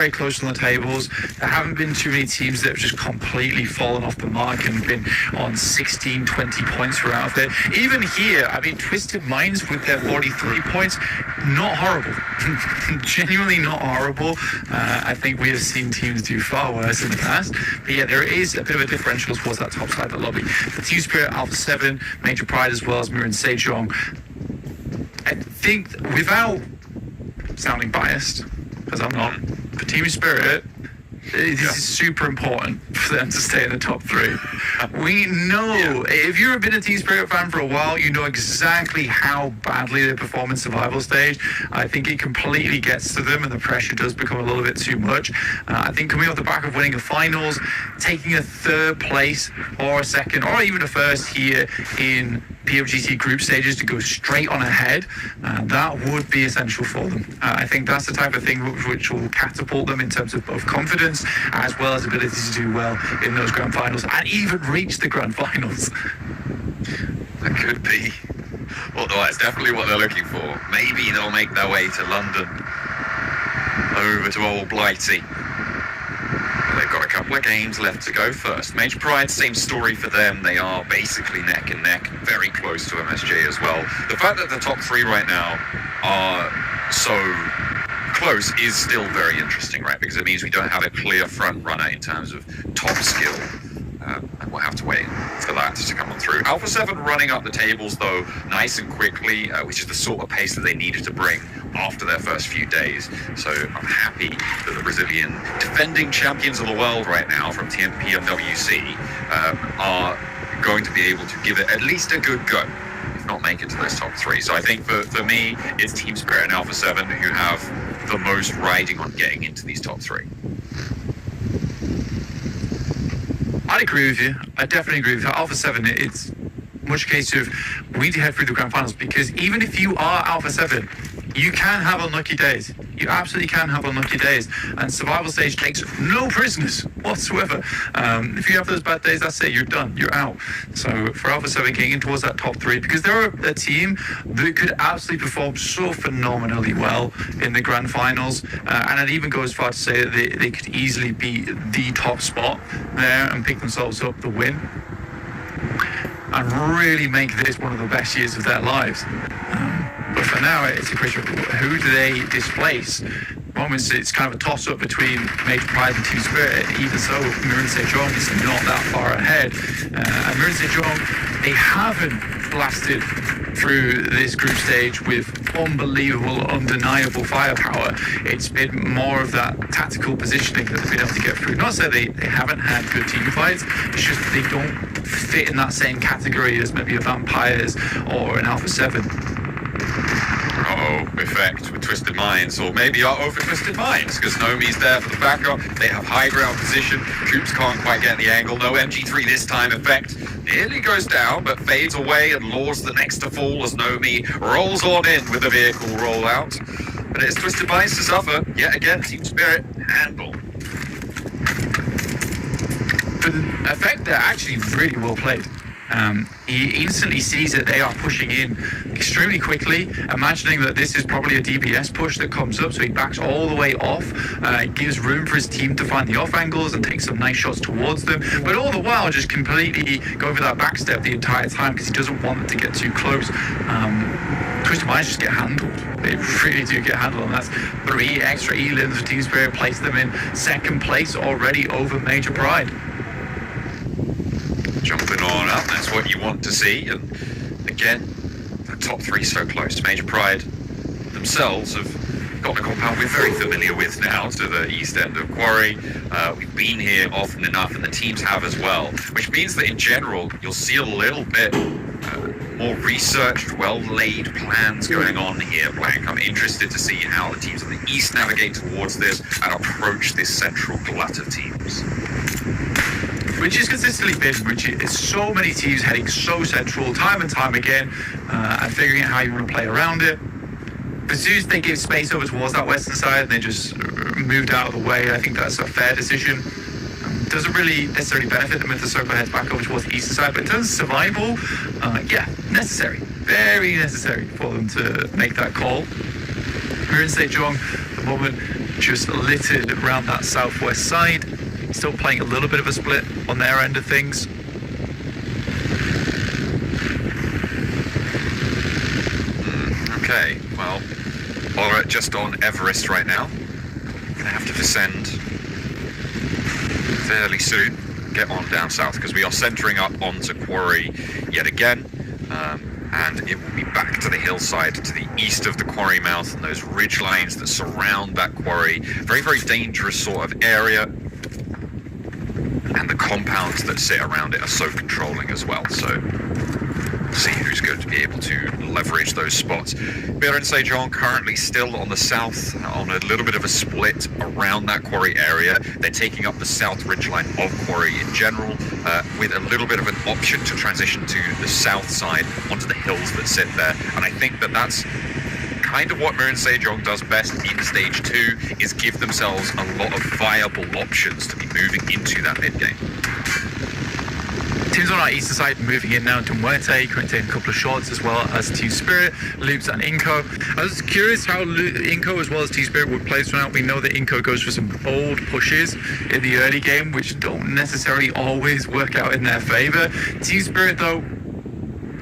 very close on the tables. There haven't been too many teams that have just completely fallen off the mark and been on 16, 20 points throughout it. Even here, I mean, Twisted Minds with their 43 points, not horrible. Genuinely not horrible. I think we have seen teams do far worse in the past. But yeah, there is a bit of a differential towards that top side of the lobby. The Team Spirit, Alpha 7, Major Pride, as well as Mirror and Sejong. I think, without sounding biased, because I'm not, the Team Spirit, this is super important for them to stay in the top 3. We know, if you've been a Team Spirit fan for a while, you know exactly how badly they perform in survival stage. I think it completely gets to them and the pressure does become a little bit too much. I think coming off the back of winning a finals, taking a 3rd place or a 2nd or even a 1st here in PUBG group stages to go straight on ahead, that would be essential for them. I think that's the type of thing which will catapult them in terms of both confidence as well as ability to do well in those grand finals and even reach the grand finals. That could be. Well, that's definitely what they're looking for. Maybe they'll make their way to London, over to old Blighty. They've got a couple of games left to go first. Major Pride, same story for them. They are basically neck and neck, very close to MSJ as well. The fact that the top 3 right now are so close is still very interesting, right? Because it means we don't have a clear front runner in terms of top skill. And we'll have to wait for that to come on through. Alpha 7 running up the tables, though, nice and quickly, which is the sort of pace that they needed to bring after their first few days. So I'm happy that the Brazilian defending champions of the world right now from PMWC are going to be able to give it at least a good go, if not make it to those top 3. So I think for me, it's Team Spirit and Alpha 7 who have the most riding on getting into these top 3. I'd agree with you. I definitely agree with you. Alpha 7, it's much a case of we need to head through the grand finals, because even if you are Alpha 7, you can have unlucky days. You absolutely can have unlucky days. And survival stage takes no prisoners whatsoever. If you have those bad days, that's it. You're done. You're out. So for Alpha 7 getting in towards that top 3, because they're a team that could absolutely perform so phenomenally well in the grand finals. And I'd even go as far to say that they could easily be the top spot there and pick themselves up the win. And really make this one of the best years of their lives. But for now, it's a question of who do they displace? Moments it's kind of a toss-up between Major Pride and Team Spirit. Even so, Mirror and Sejong is not that far ahead. And Mirror and Sejong, they haven't blasted through this group stage with unbelievable, undeniable firepower. It's been more of that tactical positioning that they've been able to get through. Not to say they haven't had good team fights, it's just they don't fit in that same category as maybe a Vampires or an Alpha 7. Effect with Twisted Minds, or maybe over Twisted Minds, because Nomi's there for the backup. They have high ground position. Coops can't quite get the angle. No MG3 this time. Effect nearly goes down, but fades away and lures the next to fall as Nomi rolls on in with the vehicle rollout. But it's Twisted Minds to suffer. Yet again, Team Spirit handle. But Effect, they're actually really well played. He instantly sees that they are pushing in extremely quickly, imagining that this is probably a DPS push that comes up, so he backs all the way off, gives room for his team to find the off angles and take some nice shots towards them, but all the while just completely go for that backstep the entire time because he doesn't want them to get too close. Twisted Minds just get handled. They really do get handled, and that's 3 extra elims for Team Spirit, place them in 2nd place already over Major Pride. Jumping on up, that's what you want to see. And again, the top 3 so close. Major Pride themselves have got a compound we're very familiar with now to the east end of Quarry. We've been here often enough, and the teams have as well, which means that in general you'll see a little bit more researched, well-laid plans going on here, Blank. I'm interested to see how the teams on the east navigate towards this and approach this central glut of teams. Which is consistently been, which is so many teams heading so central time and time again, and figuring out how you want to play around it. But as soon as they give space over towards that western side and they just moved out of the way, I think that's a fair decision. Doesn't really necessarily benefit them if the circle heads back over towards the eastern side, but in terms of survival, yeah, necessary. Very necessary for them to make that call. Mirror and Sejong, at the moment, just littered around that southwest side. Still playing a little bit of a split on their end of things. Okay, well, we're just on Everest right now. Gonna have to descend fairly soon. Get on down south because we are centering up onto quarry yet again. And it will be back to the hillside to the east of the quarry mouth and those ridge lines that surround that quarry. Very, very dangerous sort of area. And the compounds that sit around it are so controlling as well. So see who's going to be able to leverage those spots. Bear and Sejong currently still on the south, on a little bit of a split around that quarry area. They're taking up the south ridgeline of quarry in general, with a little bit of an option to transition to the south side onto the hills that sit there. And I think that that's kind of what Mir and Sejong does best in stage 2, is give themselves a lot of viable options to be moving into that mid game. Teams on our eastern side moving in now to Muerte, currently taking a couple of shots as well as Team Spirit, Loops and Inco. I was curious how Inco as well as Team Spirit would play this one out. We know that Inco goes for some bold pushes in the early game, which don't necessarily always work out in their favor. Team Spirit, though,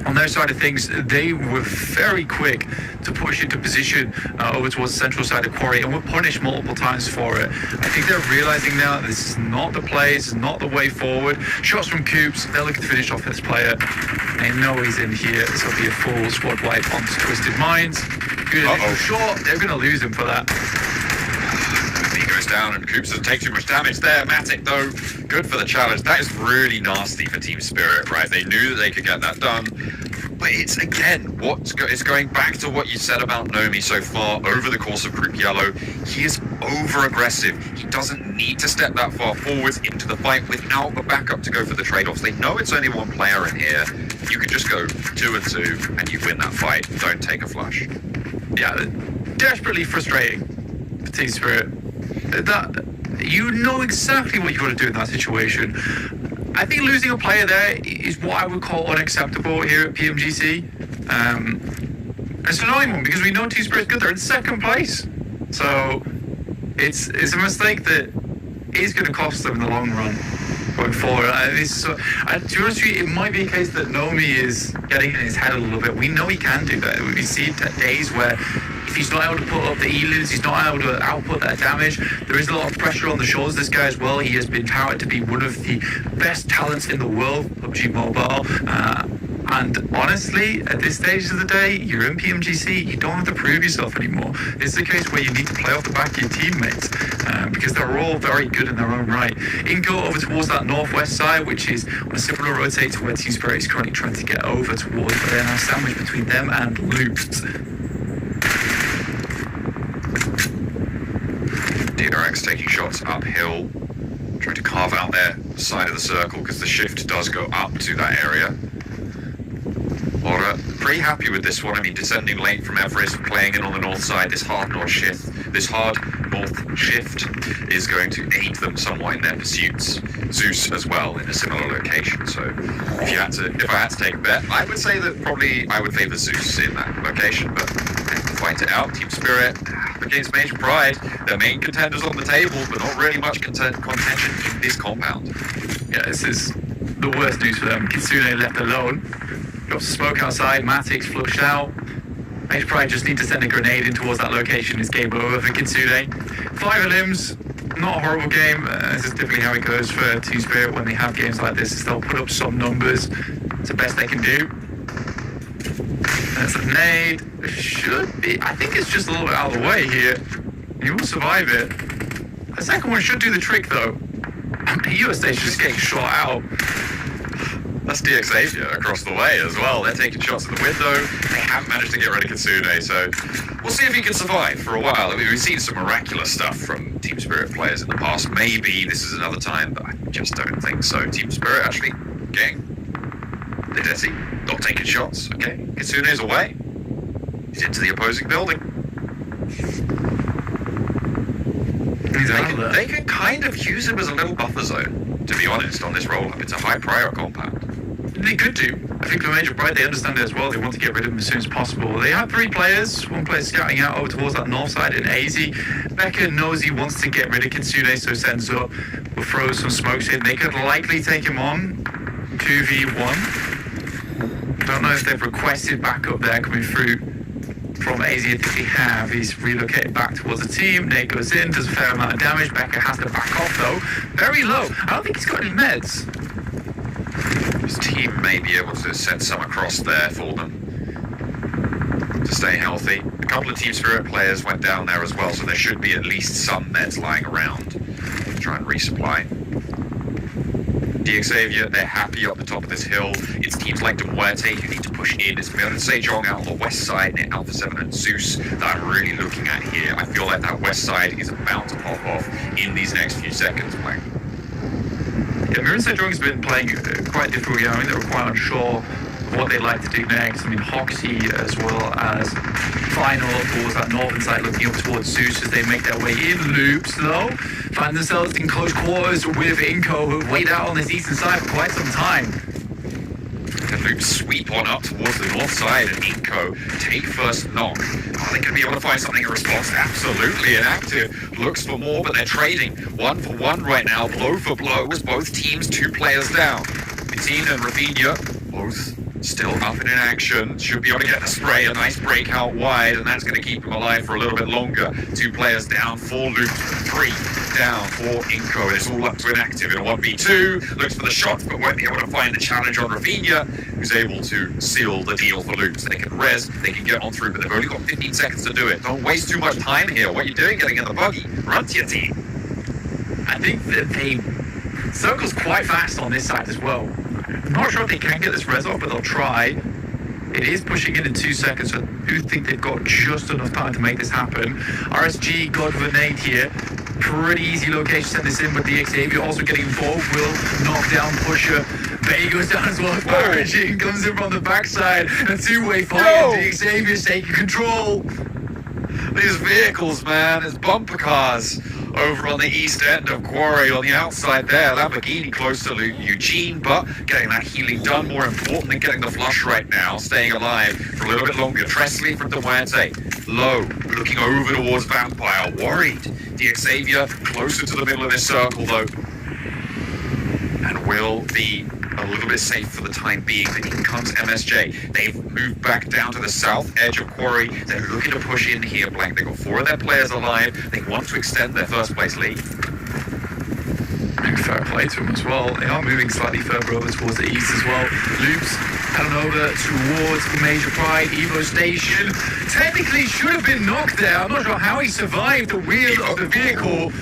on their side of things, they were very quick to push into position over towards the central side of quarry and were punished multiple times for it. I think they're realizing now this is not the play, this is not the way forward. Shots from Coops, they're looking to finish off this player. They know he's in here, this will be a full squad wipe onto Twisted Minds. Good initial shot, they're going to lose him for that. He goes down and Coops doesn't take too much damage there. Matic, though, good for the challenge. That is really nasty for Team Spirit, right? They knew that they could get that done. But it's, again, it's going back to what you said about Nomi so far over the course of Group Yellow. He is over-aggressive. He doesn't need to step that far forwards into the fight without a backup to go for the trade-offs. They know it's only one player in here. You can just go 2 and 2 and you win that fight. Don't take a flush. Yeah, desperately frustrating for Team Spirit. That you know exactly what you got to do in that situation. I think losing a player there is what I would call unacceptable here at PMGC. It's an annoying one because we know Team Spirit's good. They're in second place, so it's a mistake that is going to cost them in the long run going forward. To be honest with you, it might be a case that Nomi is getting in his head a little bit. We know he can do that. We've seen days where if he's not able to put up the elims, he's not able to output that damage. There is a lot of pressure on the shoulders of this guy as well. He has been touted to be one of the best talents in the world, PUBG Mobile. And honestly, at this stage of the day, you're in PMGC, you don't have to prove yourself anymore. This is a case where you need to play off the back of your teammates, because they're all very good in their own right. Inco over towards that northwest side, which is on a similar rotate to where Team Spirit is currently trying to get over towards, but they're now sandwiched between them and Loops. DRX taking shots uphill, trying to carve out their side of the circle because the shift does go up to that area. Laura, pretty happy with this one. I mean, descending late from Everest, playing in on the north side, this hard north shift is going to aid them somewhat in their pursuits. Zeus as well in a similar location. So if I had to take a bet, I would say that probably I would favour Zeus in that location, but they have to fight it out. Team Spirit against Mage Pride, their main contenders on the table, but not really much contention in this compound. Yeah, this is the worst news for them. Kitsune left alone. Drops the smoke outside, Matic's flushed out. Mage Pride just need to send a grenade in towards that location. It's game over for Kitsune. 5 limbs, not a horrible game. This is typically how it goes for Team Spirit when they have games like this. Is they'll put up some numbers. It's the best they can do. That's a nade. It should be. I think it's just a little bit out of the way here. He will survive it. The second one should do the trick though. US station just getting shot out. That's DX Asia across the way as well. They're taking shots at the window. They haven't managed to get rid of Kitsune, so we'll see if he can survive for a while. I mean, we've seen some miraculous stuff from Team Spirit players in the past. Maybe this is another time, but I just don't think so. Team Spirit actually getting the Desi, not taking shots. Okay, Kitsune is away. He's into the opposing building. They can kind of use him as a little buffer zone, to be honest, on this roll-up. It's a high prior compound. they could do. I think for Major Bright, they understand it as well. They want to get rid of him as soon as possible. They have 3 players. 1 player scouting out over towards that north side in AZ. Becca knows he wants to get rid of Kitsune, so sends up. Will throw some smokes in. They could likely take him on 2v1. Don't know if they've requested backup there coming through from AZ. I think they have. He's relocated back towards the team. Nate goes in, does a fair amount of damage. Becca has to back off though. Very low. I don't think he's got any meds. His team may be able to send some across there for them to stay healthy. A couple of Team Spirit players went down there as well, so there should be at least some meds lying around to try and resupply. Xavier, they're happy up the top of this hill. It's teams like Muerte who need to push in. It's Mil and Sejong out on the west side near Alpha 7 and Zeus that I'm really looking at here. I feel like that west side is about to pop off in these next few seconds, Mike. Yeah, Mil and Sejong has been playing quite difficult. I mean, they were quite unsure of what they'd like to do next. I mean, Hoxie as well as Final towards that northern side, looking up towards Zeus as they make their way in. Loops, though, find themselves in close quarters with Inko, who've waited out on this eastern side for quite some time. The Loops sweep on up towards the north side, and Inko take first knock. Are they going to be able to find something in response? Absolutely. Inactive looks for more, but they're trading 1 for 1 right now, blow for blow, as both teams 2 players down. Bettina and Rafinha both still up and in action. Should be able to get the spray, a nice break out wide, and that's going to keep him alive for a little bit longer. 2 players down, 4 Loops, 3 down for Inko. It's all up to inactive in a 1v2. Looks for the shot, but won't be able to find the challenge on Rafinha, who's able to seal the deal for Loops. They can res, they can get on through, but they've only got 15 seconds to do it. Don't waste too much time here. What are you doing getting in the buggy? Run to your team. I think that they circles quite fast on this side as well. I'm not sure if they can get this res off, but they'll try. It is pushing in 2 seconds, so I do think they've got just enough time to make this happen. RSG got with a nade here. Pretty easy location to send this in with the Xavier also getting involved. Will knock down Pusher. Bay goes down as well as Paraging comes in from the backside. A 2-way fight. The Xavier's taking control. These vehicles, man, it's bumper cars over on the east end of Quarry on the outside there. Lamborghini close to Eugene, but getting that healing done more important than getting the flush right now. Staying alive for a little bit longer. Tresley from the Muerte. Low, looking over towards Vampire. Worried. The Xavier closer to the middle of this circle though. And will be a little bit safe for the time being, but in comes MSJ. They've moved back down to the south edge of Quarry. They're looking to push in here, Blank. They've got 4 of their players alive. They want to extend their first place lead. Fair play to them as well. They are moving slightly further over towards the east as well. Loops heading over towards Major Pride Evo Station. Technically should have been knocked there. I'm not sure how he survived the wheel of the vehicle.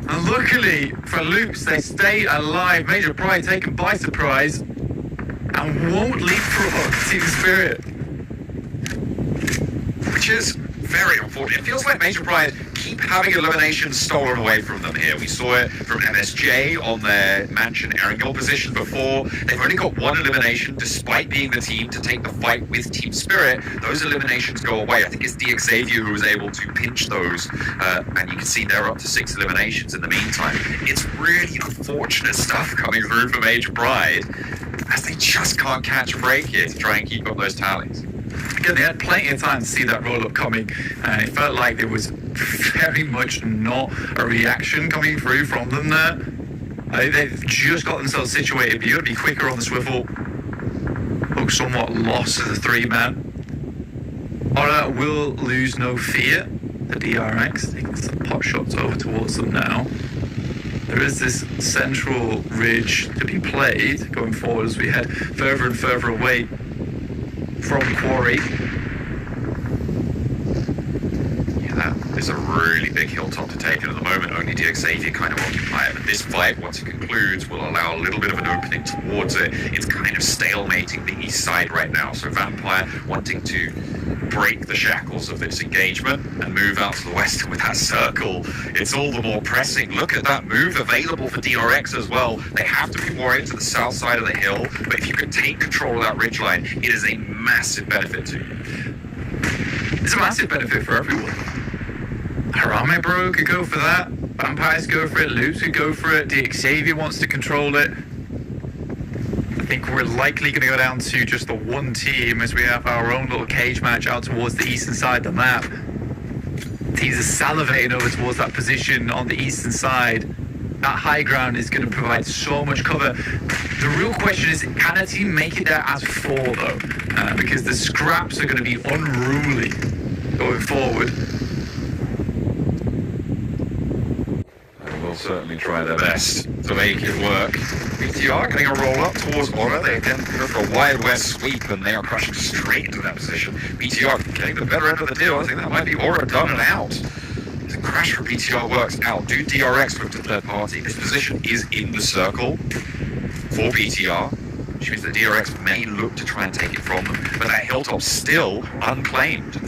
And luckily for Loops, they stay alive. Major Pride taken by surprise and won't leapfrog Team Spirit. Which is very unfortunate. It feels like Major Pride keep having eliminations stolen away from them here. We saw it from MSJ on their Mansion Erangel position before. They've only got 1 elimination despite being the team to take the fight with Team Spirit. Those eliminations go away. I think it's the Xavier who was able to pinch those, and you can see they're up to 6 eliminations in the meantime. It's really unfortunate stuff coming through for Major Pride, as they just can't catch a break here to try and keep up those tallies. Again, they had plenty of time to see that roll-up coming, and it felt like there was very much not a reaction coming through from them there. They've just got themselves situated. You got to be quicker on the swivel. Look somewhat lost as a 3-man. Ola will lose no fear. The DRX taking some pot shots over towards them now. There is this central ridge to be played going forward as we head further and further away from Quarry. Yeah, that is a really big hilltop to take, and at the moment only DXAV kind of occupy it. But this fight, once it concludes, will allow a little bit of an opening towards it. It's kind of stalemating the east side right now, so Vampire wanting to break the shackles of this engagement and move out to the west with that circle. It's all the more pressing. Look at that move available for DRX as well. They have to be worried to the south side of the hill, but if you can take control of that ridgeline, it is a massive benefit to you. It's a massive benefit for everyone. Harame Bro could go for that. Vampires go for it. Loops could go for it. DXAV wants to control it. I think we're likely going to go down to just the one team as we have our own little cage match out towards the eastern side of the map. Teams are salivating over towards that position on the eastern side. That high ground is going to provide so much cover. The real question is, can a team make it there as four, though? Because the scraps are going to be unruly going forward. They will certainly try their best to make it work. BTR getting a roll up towards Aura. They then go for a Wild West sweep, and they are crashing straight into that position. BTR getting the better end of the deal. I think that might be Aura done and out. The crash for BTR works out. Do DRX move to third party? This position is in the circle for BTR, which means that DRX may look to try and take it from them, but that hilltop's still unclaimed.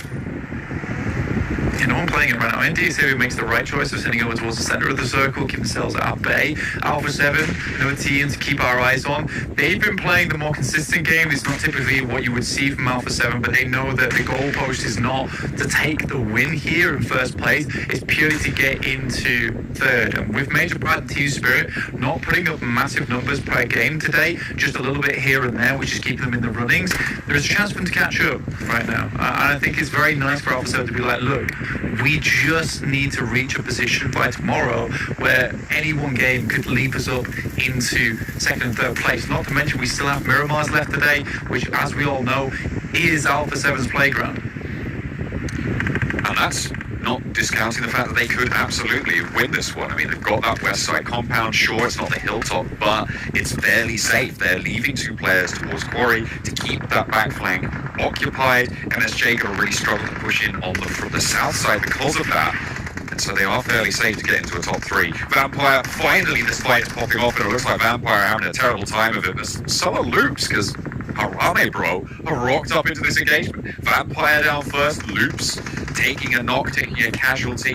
No one playing it right now. NDSA makes the right choice of sending over towards the center of the circle, keep themselves at bay. Alpha 7, another team to keep our eyes on. They've been playing the more consistent game. It's not typically what you would see from Alpha 7, but they know that the goalpost is not to take the win here in first place. It's purely to get into third. And with Major Pride and Team Spirit not putting up massive numbers per game today, just a little bit here and there, which is keeping them in the runnings, there is a chance for them to catch up right now. And I think it's very nice for Alpha 7 to be like, look, we just need to reach a position by tomorrow where any one game could leap us up into second and third place. Not to mention we still have Miramars left today, which, as we all know, is Alpha 7's playground. And that's not discounting the fact that they could absolutely win this one. I mean, they've got that west side compound. Sure, it's not the hilltop, but it's fairly safe. They're leaving two players towards Quarry to keep that back flank occupied. MSJ going to really struggle to push in on them from the south side because of that. And so they are fairly safe to get into a top three. Vampire, finally this fight is popping off, and it looks like Vampire having a terrible time of it. But so are Loops, because Harame Bro have rocked up into this engagement. Vampire down first, Loops taking a knock, taking a casualty.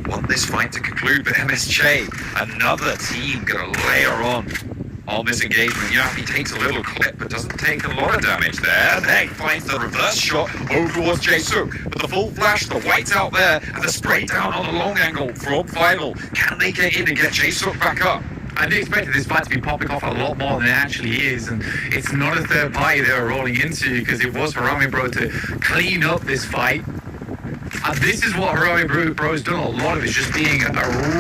Want this fight to conclude, but MSJ, another team going to layer on this engagement. Yeah, he takes a little clip, but doesn't take a lot of damage there. And then finds the reverse shot over towards Jae-Suk. But the full flash, the white's out there, and the spray down on the long angle from Final. Can they get in and get Jae-Suk back up? I did expect this fight to be popping off a lot more than it actually is, and it's not a third party they were rolling into, because it was Harame Bro to clean up this fight. And this is what Harame Bro has done a lot of, is just being a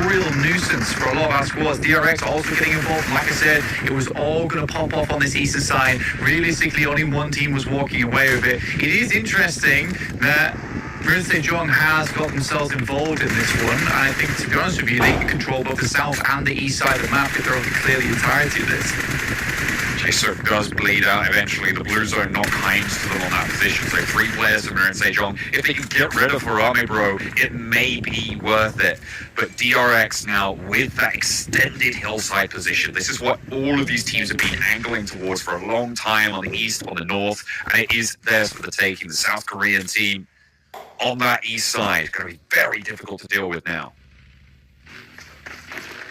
real nuisance for a lot of our squads. DRX also getting involved. Like I said, it was all going to pop off on this eastern side. Realistically, only one team was walking away with it. It is interesting that Marin Sejong has got themselves involved in this one, and I think, to be honest with you, they can control both the south and the east side of the map if they're able to clear the entirety of this. Jae-Suk does bleed out eventually. The blue zone not kind to them on that position. So 3 players of Marin Sejong. If they can get rid of Harame Bro, it may be worth it. But DRX now with that extended hillside position. This is what all of these teams have been angling towards for a long time on the east, on the north, and it is theirs for the taking. The South Korean team on that east side going to be very difficult to deal with now.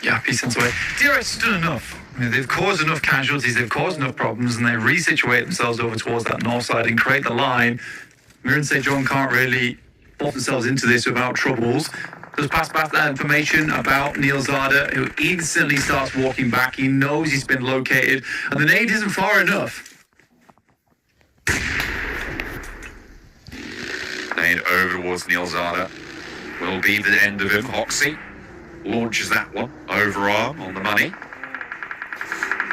Yeah, decent away. DRX has done enough. I mean, they've caused enough casualties, they've caused enough problems, and they resituate themselves over towards that north side and create the line. Marin Sejong can't really force themselves into this without troubles. Does pass back that information about Neil Zada, who instantly starts walking back. He knows he's been located, and the nade isn't far enough. Nade over towards Neil Zada. Will be the end of him. Hoxie launches that one. Overarm on the money.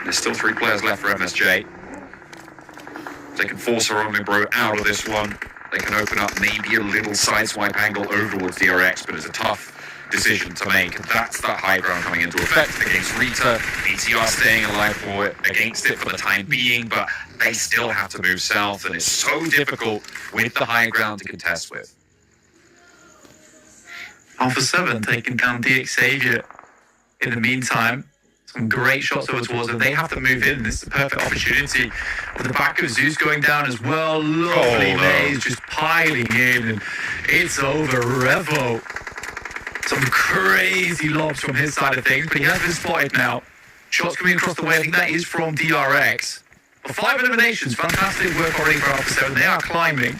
There's still 3 players left for MSJ. They can force Harame Bro out of this one. They can open up maybe a little sideswipe angle over towards DRX, but it's a tough decision to make. That's that high ground coming into effect against Rita. BTR staying alive for it, against it for the time being, but they still have to move south, and it's so difficult with the high ground to contest with. Alpha 7 taking down DX Savior in the meantime. Some great shots over towards them. They have to move in. This is the perfect opportunity. With the back of Zeus going down as well. Lovely maze just piling in. And it's over. Revo. Some crazy lobs from his side of things, but he has been spotted now. Shots coming across the way. I think that is from DRX. But 5 eliminations. Fantastic work already for Alpha 7. They are climbing.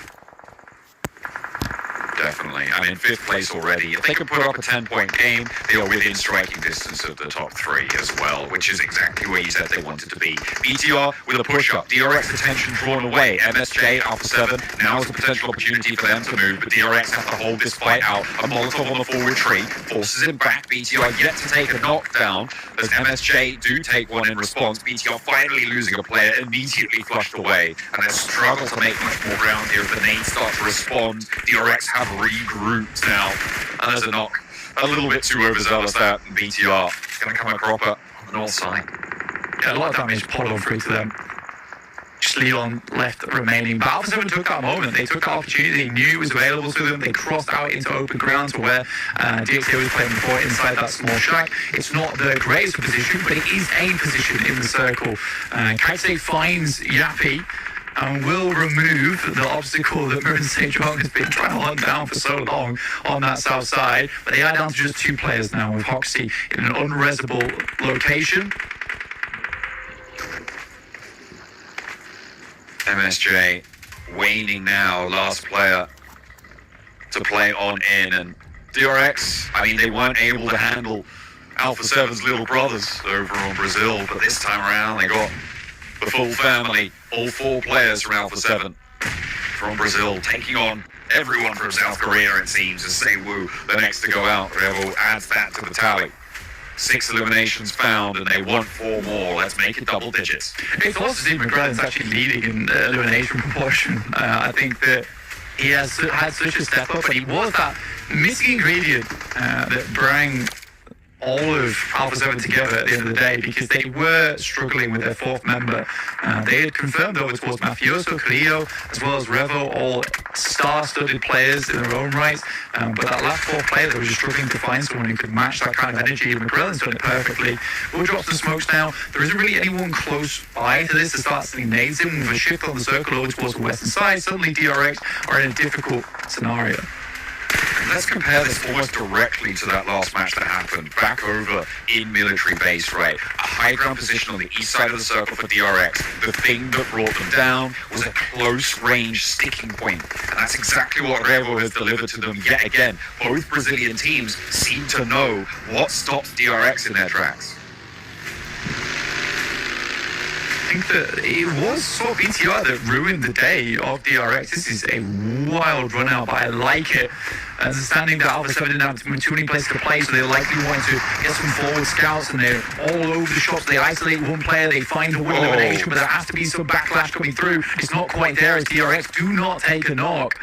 Definitely. I mean, 5th place already. If they can put up a 10-point game, they are within striking distance of the top 3 as well, which is exactly where you said they wanted to be. BTR with a push-up. DRX attention drawn away. MSJ, Alpha 7, now is a potential opportunity for them to move, but DRX have to hold this fight out. A Molotov on the forward tree forces him back. BTR yet to take a knockdown, as MSJ do take one in response. BTR finally losing a player, immediately flushed away, and they struggle to make much more ground here as the nades start to respond. DRX have regrouped now, and there's a knock. A little bit too overzealous there, and BTR going to come a cropper on the north side. Yeah, a lot of damage pulled on through to them. Just Leon left remaining. But Alpha 7 took that moment. They took that opportunity. They knew it was available to them. They crossed out into open ground to where DXA was playing before inside that small shack. It's not the greatest position, but it is a position in the circle. Kaite finds Yappy and will remove the obstacle that Marin Sejong has been trying to hunt down for so long on that south side. But they are down to just 2 players now, with Hoxie in an unresable location. MSJ waning now, last player to play on in, and DRX, I mean, they weren't able to handle Alpha 7's little brothers over on Brazil, but this time around they got the full family, all 4 players from Alpha 7 from Brazil, taking on everyone from South Korea, it seems, as Seiwoo, the next to go out. Revo adds that to the tally. 6 eliminations found, and they want 4 more. Let's make it double digits. It's also seen McGrath's actually leading in elimination proportion. I think that he has had such a step up, and he was that missing ingredient that brought all of Alpha 7 together at the end of the day, because they were struggling with their 4th member. They had confirmed over towards Mafioso, Carrillo, as well as Revo, all star-studded players in their own right. But that last 4th player, they were just struggling to find someone who could match that kind of energy. And McGrath's done it perfectly. We'll drop some smokes now. There isn't really anyone close by to this to start sending nades in. With a shift on the circle over towards the western side, suddenly DRX are in a difficult scenario. Let's compare this almost directly to that last match that happened back over in military base, right? A high ground position on the east side of the circle for DRX. The thing that brought them down was a close range sticking point. And that's exactly what Revo has delivered to them yet again. Both Brazilian teams seem to know what stops DRX in their tracks. I think that it was sort of BTR that ruined the day of DRX. This is a wild run out, but I like it. Understanding that Alpha 7 didn't have too many places to play, so they likely wanted to get some forward scouts, and they're all over the shops. They isolate one player, they find a win elimination, but there has to be some backlash coming through. It's not quite there as DRX do not take a knock.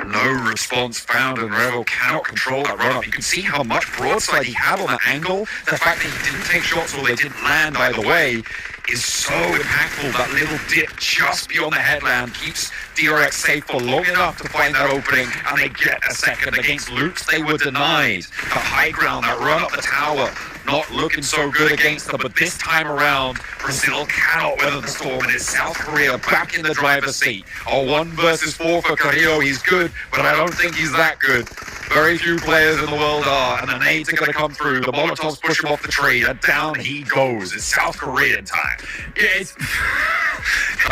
No response found, and Revo cannot control that run-up. You can see how much broadside he had on that angle. The fact that he didn't take shots or they didn't land either way is so impactful. That little dip just beyond the headland keeps DRX safe for long enough to find that opening, and they get a second against Loops. They were denied. The high ground, that run up the tower, not looking so good against them, but this time around, Brazil cannot weather the storm, and it's South Korea back in the driver's seat. A 1 versus 4 for Carrillo. He's good, but I don't think he's that good. Very few players in the world are, and the nades are going to come through. The Molotovs push him off the tree, and down he goes. It's South Korean time. Yeah, it's...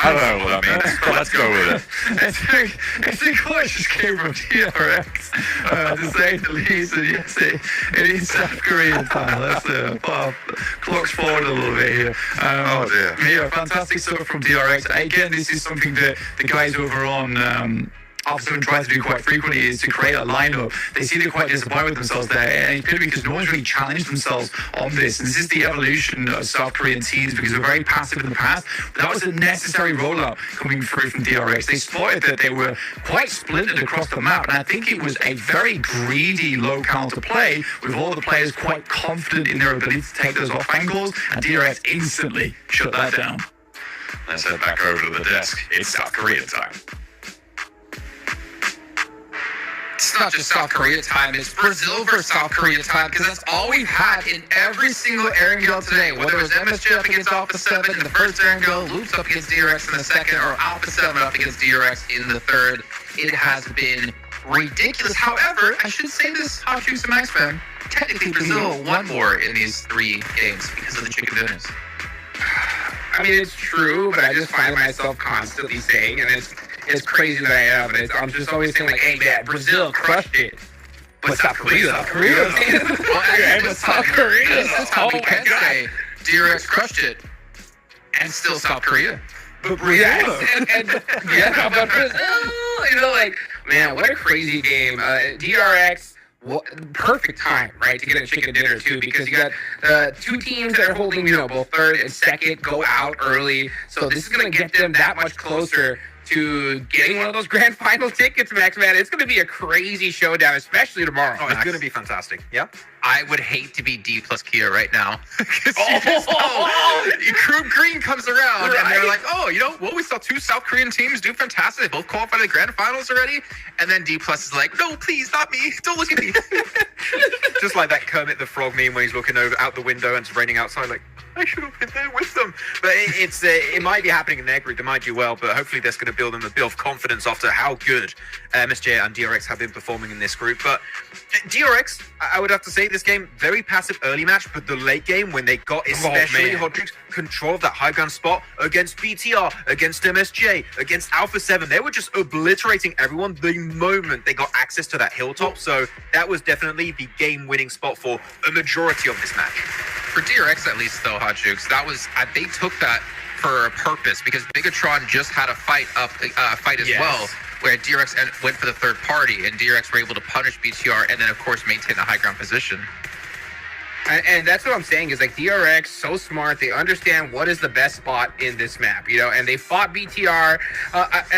I don't know what that means, but let's go with it. I think I just came from DRX, to say the least, and yes, it is South Korean time. Let's clocks forward a little bit here. Oh dear. Yeah, fantastic stuff from DRX. Again, this is something that the guys over on Alpha 7 tries to do quite frequently, is to create a lineup. They see they're quite disappointed with themselves there, and it's purely because no one's really challenged themselves on this. And this is the evolution of South Korean teams, because they're very passive in the past. But that was a necessary rollout coming through from DRX. They spotted that they were quite splintered across the map, and I think it was a very greedy low counter play, with all the players quite confident in their ability to take those off angles, and DRX instantly shut that down. Let's head back over to the desk. It's South Korean time. It's not just South Korea time, it's Brazil versus South Korea time, because that's all we've had in every single Erangel today. Whether it was MSG up against Alpha 7 in the first Erangel, Loops up against DRX in the second, or Alpha 7 up against DRX in the third, it has been ridiculous. However, I should say this, Hot Juice and Max fan, technically Brazil won more in these 3 games because of the chicken dinners. I mean, it's true, but I just find myself constantly saying, and it's as crazy as I am, I'm just always saying like, hey man, Brazil crushed it. But South Korea. Well, actually, South Korea. This time we can say DRX crushed it, and still South Korea. But Brazil. Yeah, but Brazil. You know, like, man, what a crazy game. DRX. Perfect time, right, to get a chicken dinner too, because you got two teams that are holding, both third and second go out early. So this is going to get them that much closer to getting one of those grand final tickets, Max, man. It's going to be a crazy showdown, especially tomorrow. Oh, it's going to be fantastic. Yeah. I would hate to be D plus Kia right now. Oh, Crew Green comes around and they're like, we saw two South Korean teams do fantastic. They both qualified to the grand finals already. And then D plus is like, no, please, not me. Don't look at me. Just like that Kermit the Frog meme when he's looking out the window and it's raining outside, like, I should have been there with them. But it might be happening in their group. They might do well, but hopefully that's going to build them a bit of confidence after how good MSJ and DRX have been performing in this group. But DRX, I would have to say, this game, very passive early match, but the late game when they got especially Hodrix control of that high ground spot against BTR, against MSJ, against Alpha 7, they were just obliterating everyone the moment they got access to that hilltop. So that was definitely the game-winning spot for a majority of this match. For DRX at least, though, Hot Jukes, they took that for a purpose, because Bigatron just had a fight as well, where DRX went for the third party, and DRX were able to punish BTR and then, of course, maintain the high ground position. And that's what I'm saying is, like, DRX, so smart. They understand what is the best spot in this map, and they fought BTR.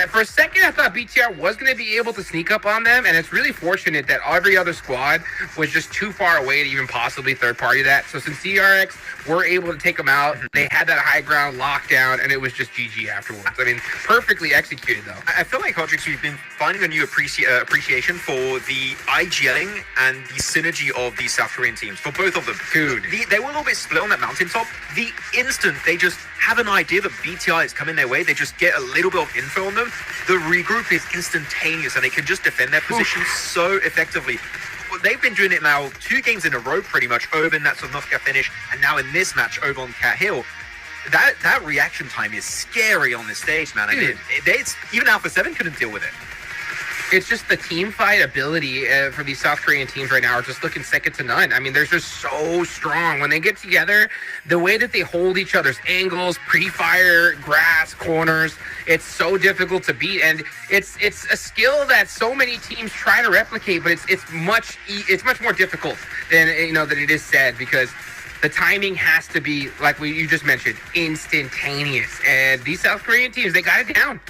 For a second, I thought BTR was going to be able to sneak up on them, and it's really fortunate that every other squad was just too far away to even possibly third party that. So since DRX were able to take them out, they had that high ground lockdown, and it was just GG afterwards. I mean, perfectly executed, though. I feel like, Hodrix, we've been finding a new appreciation for the IGLing and the synergy of these South Korean teams, for both of them. Dude. They were a little bit split on that mountaintop. The instant they just have an idea that BTR is coming their way, they just get a little bit of info on them. The regroup is instantaneous, and they can just defend their position so effectively. They've been doing it now 2 games in a row, pretty much, over in that Sovnovka finish, and now in this match over on Cat Hill. That reaction time is scary on this stage, man. I mean, even Alpha 7 couldn't deal with it. It's just the team fight ability for these South Korean teams right now are just looking second to none. I mean, they're just so strong. When they get together, the way that they hold each other's angles, pre-fire, grass, corners, it's so difficult to beat. And it's a skill that so many teams try to replicate, but it's much more difficult than that it is said, because the timing has to be, like you just mentioned, instantaneous. And these South Korean teams, they got it down.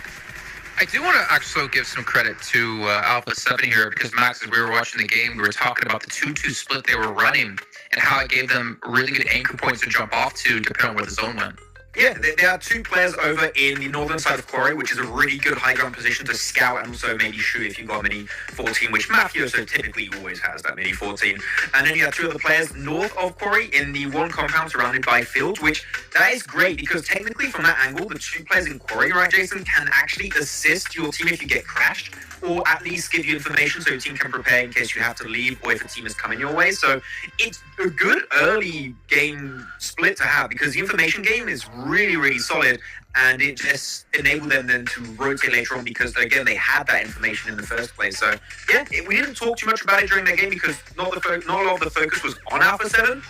I do want to actually give some credit to Alpha 7 here, because, Max, as we were watching the game, we were talking about the 2-2 split they were running and how it gave them really good anchor points to jump off to, depending on where the zone went. Yeah, there are 2 players over in the northern side of Quarry, which is a really good high ground position to scout and also maybe shoot if you've got mini 14, which Mafioso typically always has that mini 14. And then you have 2 other players north of Quarry in the one compound surrounded by fields, which that is great, because technically from that angle, the 2 players in Quarry, right, Jason, can actually assist your team if you get crashed, or at least give you information so your team can prepare in case you have to leave or if a team is coming your way. So it's a good early game split to have, because the information game is really, really solid, and it just enabled them then to rotate later on, because again, they had that information in the first place. So yeah, we didn't talk too much about it during that game, because not a lot of the focus was on Alpha 7,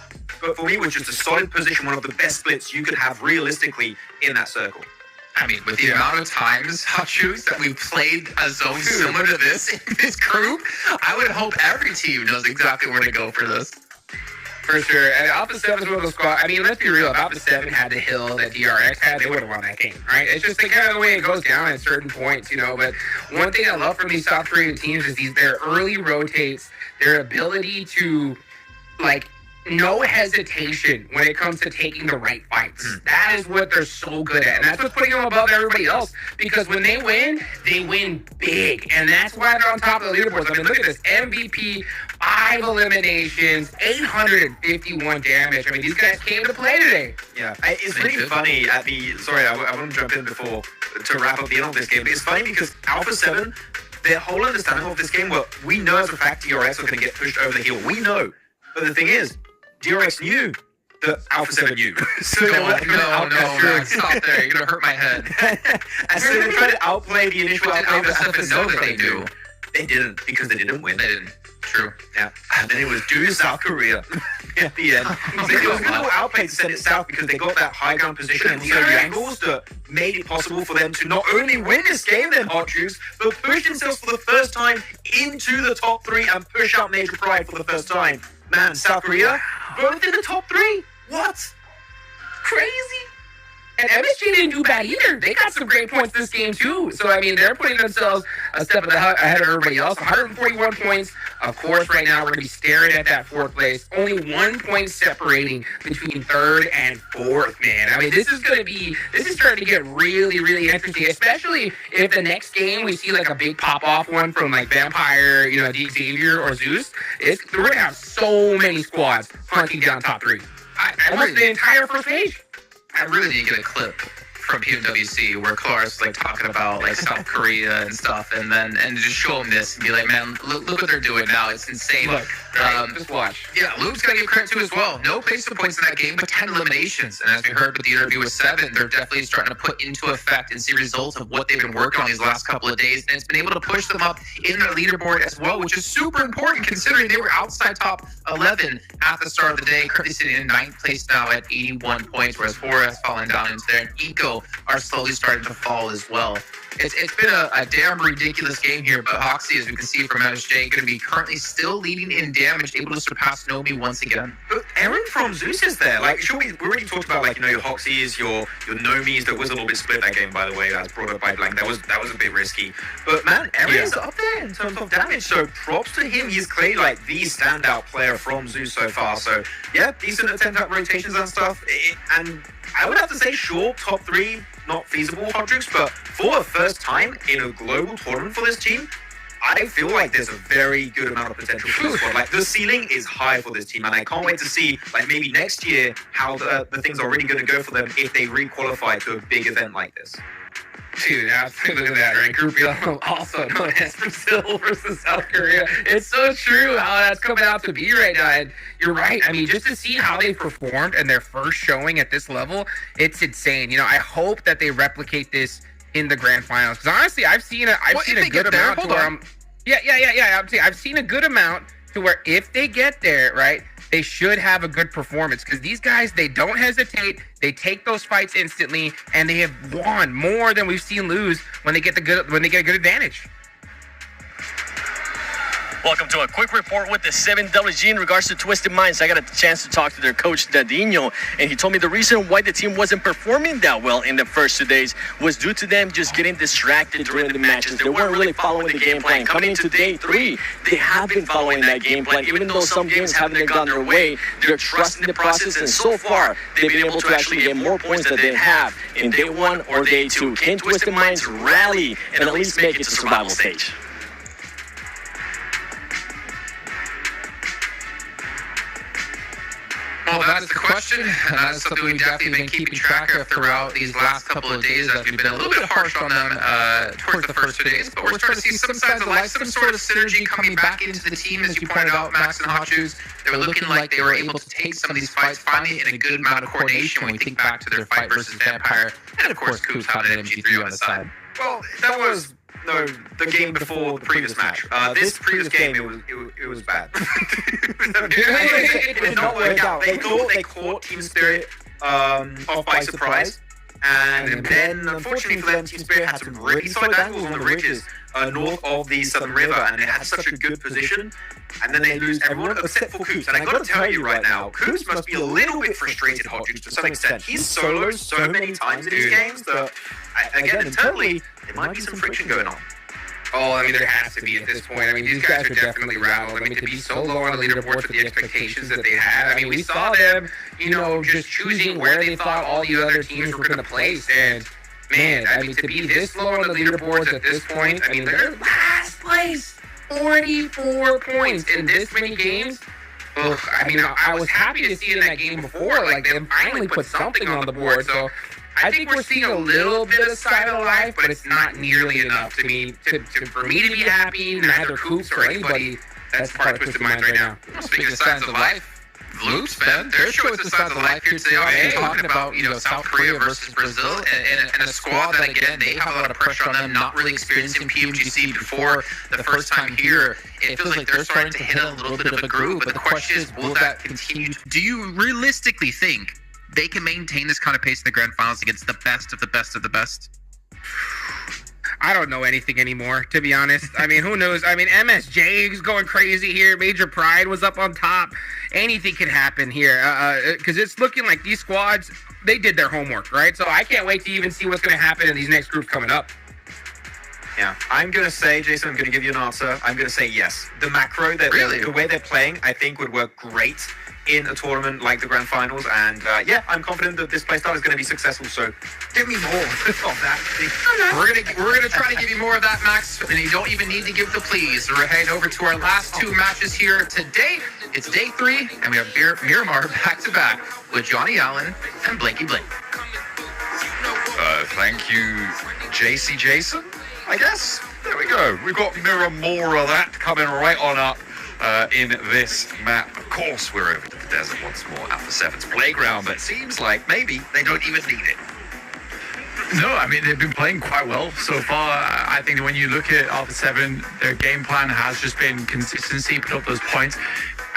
but for me, it was just a solid position, one of the best splits you could have realistically in that circle. I mean, with the amount of times, Hot Shoes, that we've played a zone similar to this in this group, I would hope every team knows exactly where to go for this. For sure. And Alpha 7 is one of those squads. I mean, let's be real. If Alpha 7 had the hill that DRX had, they would have won that game, right? It's just kind of the way it goes down at certain points, But one thing I love from these South Korean teams is their early rotates, their ability to, no hesitation when it comes to taking the right fights. That is what they're so good at. And that's what's putting them above everybody else. Because when they win big. And that's why they're on top of the leaderboards. I mean, look at this. MVP, 5 eliminations, 851 damage. I mean, these guys came to play today. Yeah. It's really funny sorry, I want to jump in before to wrap up the end of this game. But it's funny because Alpha 7, their whole understanding of this game, well, we know as a fact DRX are going to get pushed over the hill. We know. But the thing is, DRX knew that Alpha 7 knew. So No, they were no, man, stop there. You're gonna hurt my head. and so they tried to outplay the initial Did outplay Alpha that 7 know that they knew? They didn't, because they didn't win. They didn't. True. Yeah, and then it was due South Korea at the end. So it was a little outplay to send it south because they got that high ground position and the angles that made it possible for them to not only win this game, then Hot Troops, but push themselves for the first time into the top 3 and push out Major Pride for the first time. Man, South Korea, both in the top 3. What? Crazy. And MSG didn't do bad either. They got some great points this game too. So I mean, they're putting themselves a step ahead of everybody else. 141 points. Of course, right now we're going to be staring at that 4th place. Only 1 point separating between 3rd and 4th. Man, I mean, this is starting to get really, really interesting. Especially if the next game we see like a big pop off one from like Vampire, Xavier or Zeus. We're going to have so many squads hunting down top 3. Almost the entire first page. I really need to get a clip from PWC where Clark's like talking about like South Korea and stuff, and just show him this and be like, man, look what they're doing now. It's insane. Look, just watch. Yeah, Luke's got to give credit to as well. No placement points in that game, but 10 eliminations. And as we heard with the interview with 7, they're definitely starting to put into effect and see results of what they've been working on these last couple of days. And it's been able to push them up in their leaderboard as well, which is super important considering they were outside top 11 at the start of the day. Currently sitting in 9th place now at 81 points, whereas fore has fallen down into there. And Eco are slowly starting to fall as well. It's been a damn ridiculous game here, but Hoxie, as we can see from MSJ, going to be currently still leading in damage, able to surpass Nomi once again. But Aaron from Zeus is there. Like, sure, we already talked about, like, your Hoxies, your Nomis. That was a little bit split that game, by the way. That's brought up by Blank. That was a bit risky. But man, Aaron is up there in terms of damage. So props to him. He's clearly like the standout player from Zeus so far. So yeah, decent attempt at rotations and stuff. And I would have to say, sure, top 3, not feasible, Hot Troops, but for the first time in a global tournament for this team, I feel like there's a very good amount of potential for this squad. Like, the ceiling is high for this team, and I can't wait to see, like, maybe next year how the things are really going to go for them if they re-qualify to a big event like this. Dude, absolutely, look at that, right? Group E, also known as Brazil versus South Korea. It's so true how that's coming out to be right now. And you're right. I mean, just to see how they performed in their first showing at this level, it's insane. I hope that they replicate this in the grand finals. Because honestly, I've seen a good amount to where I've seen a good amount to where if they get there, right, they should have a good performance, because these guys, they don't hesitate. They take those fights instantly, and they have won more than we've seen lose when they get a good advantage. Welcome to a quick report with the 7WG in regards to Twisted Minds. I got a chance to talk to their coach, Dadinho, and he told me the reason why the team wasn't performing that well in the first 2 days was due to them just getting distracted during the matches. They weren't really following the game plan. Coming into day 3, they have been following that game plan. Even though some games haven't gone their way, they're trusting the process, and so far, they've been able to actually get more points than they have in day 1 or day 2. Can Twisted Minds rally and at least make it to survival stage? Well, that is the question, and that is something we've definitely been keeping track of throughout these last couple of days, as we've been a little bit harsh on them towards the first 2 days, but we're starting to see some signs of life, some sort of synergy coming back into the team, as you pointed out, Max and Hot Shoes. They were looking like they were able to take some of these fights finally in a good amount of coordination when we think back to their fight versus Vampire, and of course, Coops had an MG3 on the side. Well, that was the game before the previous match. This previous game, it was bad. It did not work out. They thought they caught Team Spirit off by surprise, and then unfortunately for them, Team Spirit had some really solid angles on the ridges north of the Southern River, and it had such a good position. And then they lose everyone except for Coops. And I got to tell you right now, Coops must be a little bit frustrated, Hot Juice, to some extent. He's soloed so many times in these games that, again, internally, there might be some friction going on. Oh, I mean, there has to be at this point. I mean, these guys are definitely rattled. I mean, to be so low on the leaderboard with the expectations that they had. I mean, we saw them, just choosing where they thought all the other teams were going to place. And, man, I mean, to be this low on the leaderboards at this point, I mean, they're last place. 44 points in this many games. Ugh, I mean, I was happy to see in that game before, like, they finally put something on the board. So I think we're seeing a little bit of sign of life, but it's not nearly enough for me to be happy. Neither Coops or anybody that's part of Twisted Minds right now. Speaking of signs of life, Loops, man, their showing some signs of life here today. They're talking about, South Korea versus Brazil, and a squad that, again, they have a lot of pressure on them, not really experiencing PUBG before the first time here. It feels like they're starting to hit a little bit of a groove, but the question is, will that continue? Do you realistically think they can maintain this kind of pace in the grand finals against the best of the best of the best? I don't know anything anymore, to be honest. I mean, who knows? I mean, MSJ is going crazy here. Major Pride was up on top. Anything can happen here because it's looking like these squads, they did their homework, right? So I can't wait to even see what's going to happen in these next groups coming up. Yeah, I'm going to say, Jason, I'm going to give you an answer. I'm going to say yes. The macro, the way they're playing, I think would work great in a tournament like the Grand Finals. And yeah, I'm confident that this playstyle is going to be successsul. So give me more of that. We're gonna try to give you more of that, Max, and you don't even need to give the please. We're heading over to our last two matches here today. It's day 3, and we have Miramar back to back with Johnny Allen and Blanky Blink. Thank you, JC Jason, I guess. There we go. We've got more of that coming right on up in this map. Of course, we're over to the desert once more, Alpha 7's playground, but it seems like maybe they don't even need it. No, I mean, they've been playing quite well so far. I think that when you look at Alpha 7, their game plan has just been consistency, put up those points.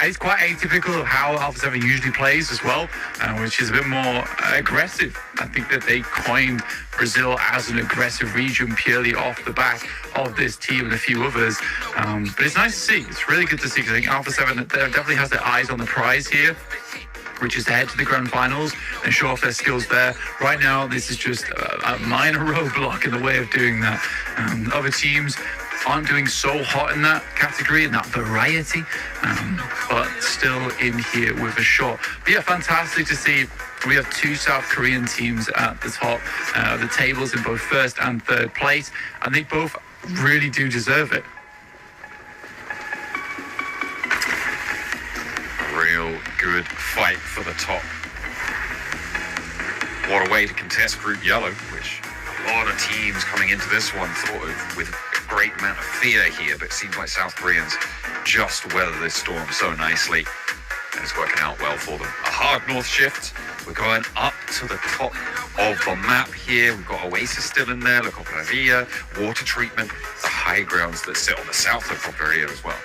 And it's quite atypical of how Alpha 7 usually plays as well, which is a bit more aggressive. I think that they coined Brazil as an aggressive region purely off the back of this team and a few others. But it's nice to see. It's really good to see because I think Alpha 7 definitely has their eyes on the prize here, which is to head to the grand finals and show off their skills there. Right now, this is just a minor roadblock in the way of doing that. Other teams aren't doing so hot in that category, in that variety, but still in here with a shot. But yeah, fantastic to see. We have 2 South Korean teams at the top of the tables in both first and third place, and they both really do deserve it. Real good fight for the top. What a way to contest Group Yellow, which a lot of teams coming into this one thought of with a great amount of fear here, but it seems like South Koreans just weather this storm so nicely, and it's working out well for them. A hard north shift. We're going up to the top of the map here. We've got Oasis still in there, La Copraria, water treatment, the high grounds that sit on the south of Copraria as well.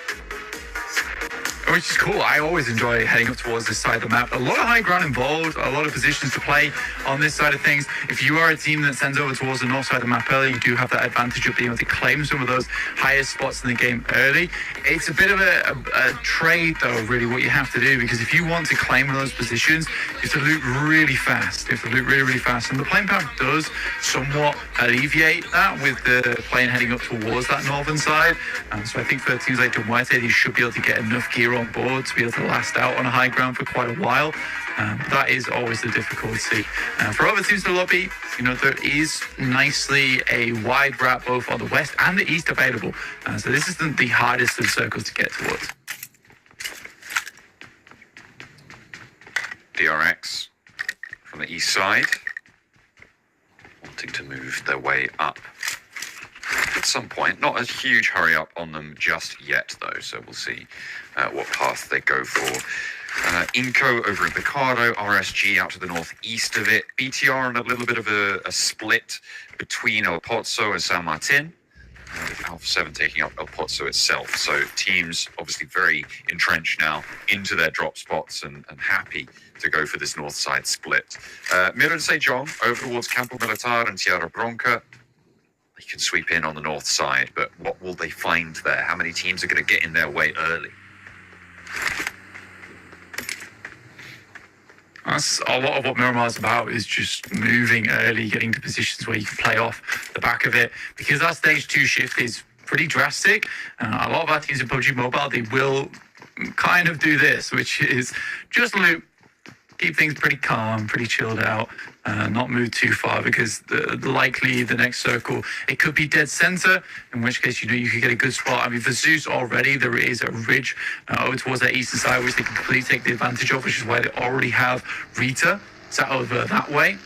Which is cool. I always enjoy heading up towards this side of the map. A lot of high ground involved, a lot of positions to play on this side of things. If you are a team that sends over towards the north side of the map early, you do have that advantage of being able to claim some of those highest spots in the game early. It's a bit of a trade, though, really, what you have to do, because if you want to claim one of those positions, you have to loot really fast. You have to loot really, really fast. And the playing path does somewhat alleviate that with the plane heading up towards that northern side. So I think for teams like Duarte, they should be able to get enough gear on board to be able to last out on a high ground for quite a while. That is always the difficulty. For other teams in the lobby, there is nicely a wide wrap both on the west and the east available. So this isn't the hardest of circles to get towards. DRX from the east side, wanting to move their way up at some point. Not a huge hurry up on them just yet, though, so we'll see what path they go for. Inco over in Picardo, RSG out to the northeast of it, BTR on a little bit of a split between El Pozo and San Martin, with Alpha 7 taking up El Pozo itself. So teams obviously very entrenched now into their drop spots and happy to go for this north side split. Miran Sejong over towards Campo Militar and Tierra Bronca. They can sweep in on the north side, but what will they find there? How many teams are going to get in their way early? That's a lot of what Miramar's about, is just moving early, getting to positions where you can play off the back of it, because that stage 2 shift is pretty drastic. A lot of our teams in PUBG Mobile, they will kind of do this, which is just loot, keep things pretty calm, pretty chilled out, not move too far, because likely the next circle, it could be dead center, in which case, you could get a good spot. I mean, for Zeus already, there is a ridge over towards that eastern side, which they can completely take the advantage of, which is why they already have Rita sat over that way.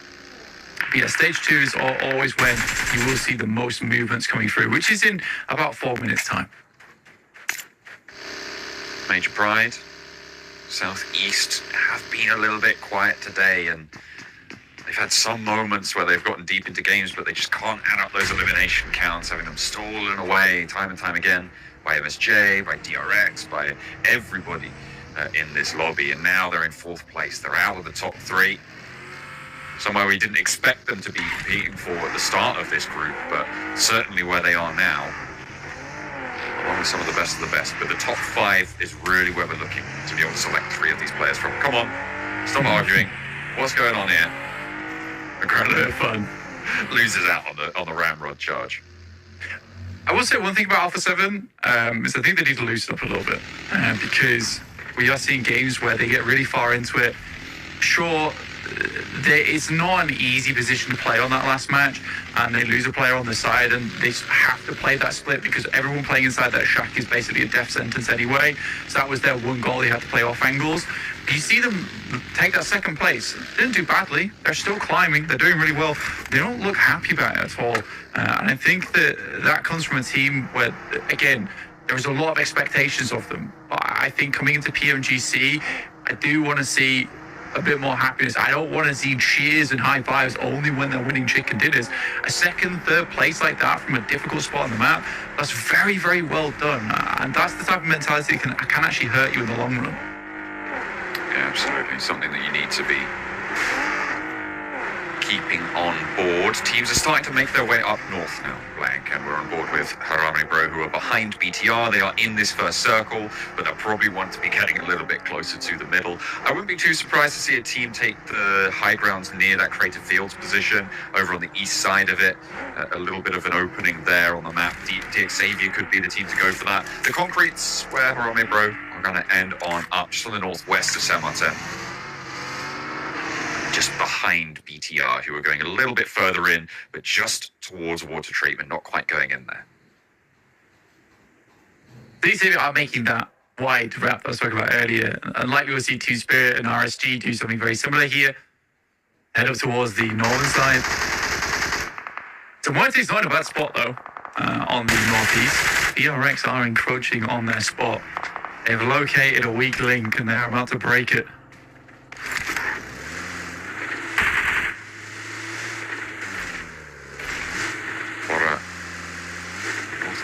But yeah, stage 2 is always when you will see the most movements coming through, which is in about 4 minutes time. Major Pride Southeast have been a little bit quiet today, and they've had some moments where they've gotten deep into games, but they just can't add up those elimination counts, having them stolen away time and time again by MSJ, by DRX, by everybody in this lobby. And now they're in 4th place. They're out of the top 3. Somewhere we didn't expect them to be competing for at the start of this group, but certainly where they are now, along with some of the best of the best. But the top 5 is really where we're looking to be able to select 3 of these players from. Come on, stop arguing. What's going on here? Incredible fun. Loses out on the ramrod charge. I will say one thing about Alpha 7 is I think they need to loosen up a little bit because we are seeing games where they get really far into it. Sure, it's not an easy position to play on that last match, and they lose a player on the side, and they have to play that split because everyone playing inside that shack is basically a death sentence anyway. So that was their one goal. They had to play off angles. You see them take that 2nd place. They didn't do badly. They're still climbing. They're doing really well. They don't look happy about it at all. And I think that comes from a team where, again, there was a lot of expectations of them. But I think coming into PMGC, I do want to see a bit more happiness. I don't want to see cheers and high fives only when they're winning chicken dinners. A 2nd, 3rd place like that from a difficult spot on the map, that's very, very well done. And that's the type of mentality that can actually hurt you in the long run. Yeah, absolutely. Something that you need to be keeping on board. Teams are starting to make their way up north now, Blank, and we're on board with Harame Bro, who are behind BTR. They are in this first circle, but they'll probably want to be getting a little bit closer to the middle. I wouldn't be too surprised to see a team take the high grounds near that Creative Fields position, over on the east side of it. A little bit of an opening there on the map. DX Xavier could be the team to go for that. The concretes, where Harame Bro are going to end on up, just on the northwest of Saint Martin. Just behind BTR, who are going a little bit further in, but just towards water treatment, not quite going in there. These are making that wide wrap that I spoke about earlier. And like we will see Team Spirit and RSG do something very similar here. Head up towards the northern side. So Moite's not in a bad spot, though, on the northeast. DRX are encroaching on their spot. They've located a weak link, and they're about to break it.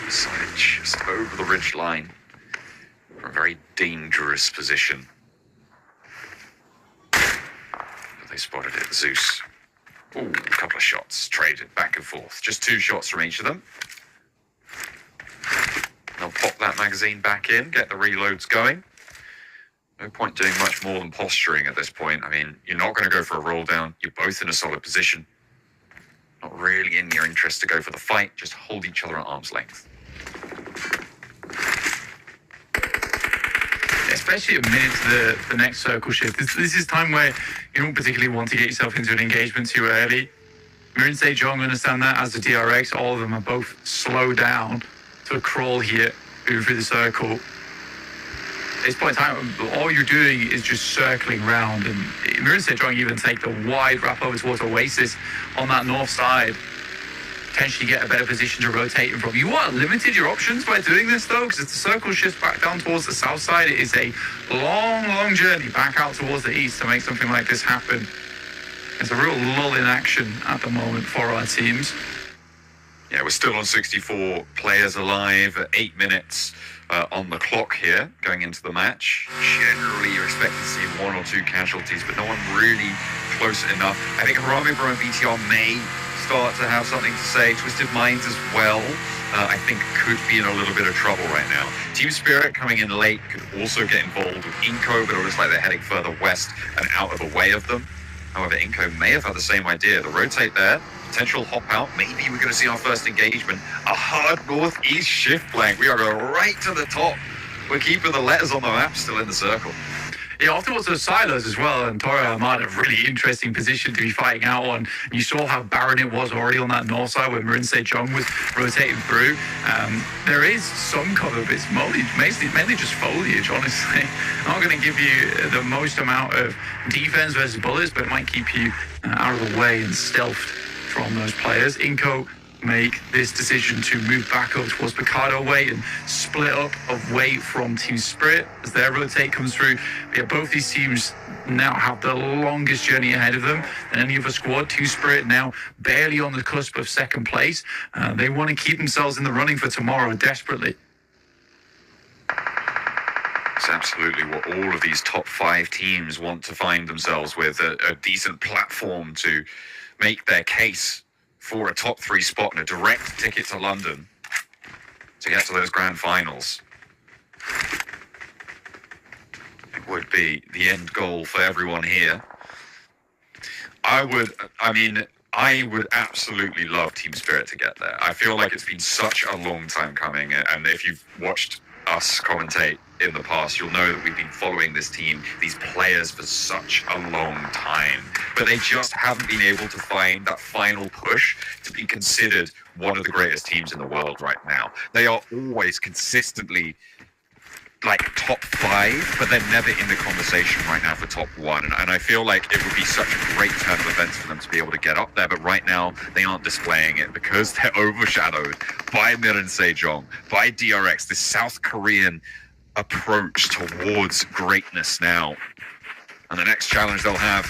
Side just over the ridge line from a very dangerous position. They spotted it, Zeus. Ooh, a couple of shots traded back and forth. Just 2 shots from each of them. They'll pop that magazine back in, get the reloads going. No point doing much more than posturing at this point. I mean, you're not going to go for a roll down. You're both in a solid position. Not really in your interest to go for the fight. Just hold each other at arm's length. Especially amid the next circle shift. This is time where you don't particularly want to get yourself into an engagement too early. Mirin Sejong understand that, as the DRX. All of them are both slowed down to a crawl here, moving through the circle. At this point in time, all you're doing is just circling around, and Mirin Sejong even take the wide wrap over towards Oasis on that north side. Potentially get a better position to rotate from. You are limited your options by doing this, though, because if the circle shifts back down towards the south side, it is a long, long journey back out towards the east to make something like this happen. It's a real lull in action at the moment for our teams. Yeah, we're still on 64 players alive at 8 minutes on the clock here, going into the match. Generally, you're expecting to see 1 or 2 casualties, but no one really close enough. I think Harame Bro and BTR may start to have something to say. Twisted Minds as well, I think could be in a little bit of trouble right now. Team Spirit coming in late could also get involved with Inco, but it looks like they're heading further west and out of the way of them. However, Inco may have had the same idea. The rotate there, potential hop out. Maybe we're going to see our first engagement. A hard northeast shift flank. We are going right to the top. We're keeping the letters on the map still in the circle. Yeah, afterwards those silos as well, and Tora Ahmad, a really interesting position to be fighting out on. You saw how barren it was already on that north side where Mirin Sejong was rotating through. There is some cover, but it's mainly just foliage, honestly. Not going to give you the most amount of defense versus bullets, but it might keep you out of the way and stealthed from those players. Inco make this decision to move back up towards Picardo Way and split up away from Team Spirit as their rotate comes through. Yeah, both these teams now have the longest journey ahead of them than any other squad. Team Spirit now barely on the cusp of second place. They want to keep themselves in the running for tomorrow desperately. It's absolutely what all of these top 5 teams want to find themselves with, a decent platform to make their case for a top 3 spot and a direct ticket to London to get to those grand finals. It would be the end goal for everyone here. I would absolutely love Team Spirit to get there. I feel like it's been such a long time coming, and if you've watched us commentate in the past, you'll know that we've been following this team, these players, for such a long time. But they just haven't been able to find that final push to be considered one of the greatest teams in the world right now. They are always consistently like top 5, but they're never in the conversation right now for top 1. And I feel like it would be such a great turn of events for them to be able to get up there. But right now, they aren't displaying it because they're overshadowed by Mirin Sejong, by DRX, this South Korean approach towards greatness now. And the next challenge they'll have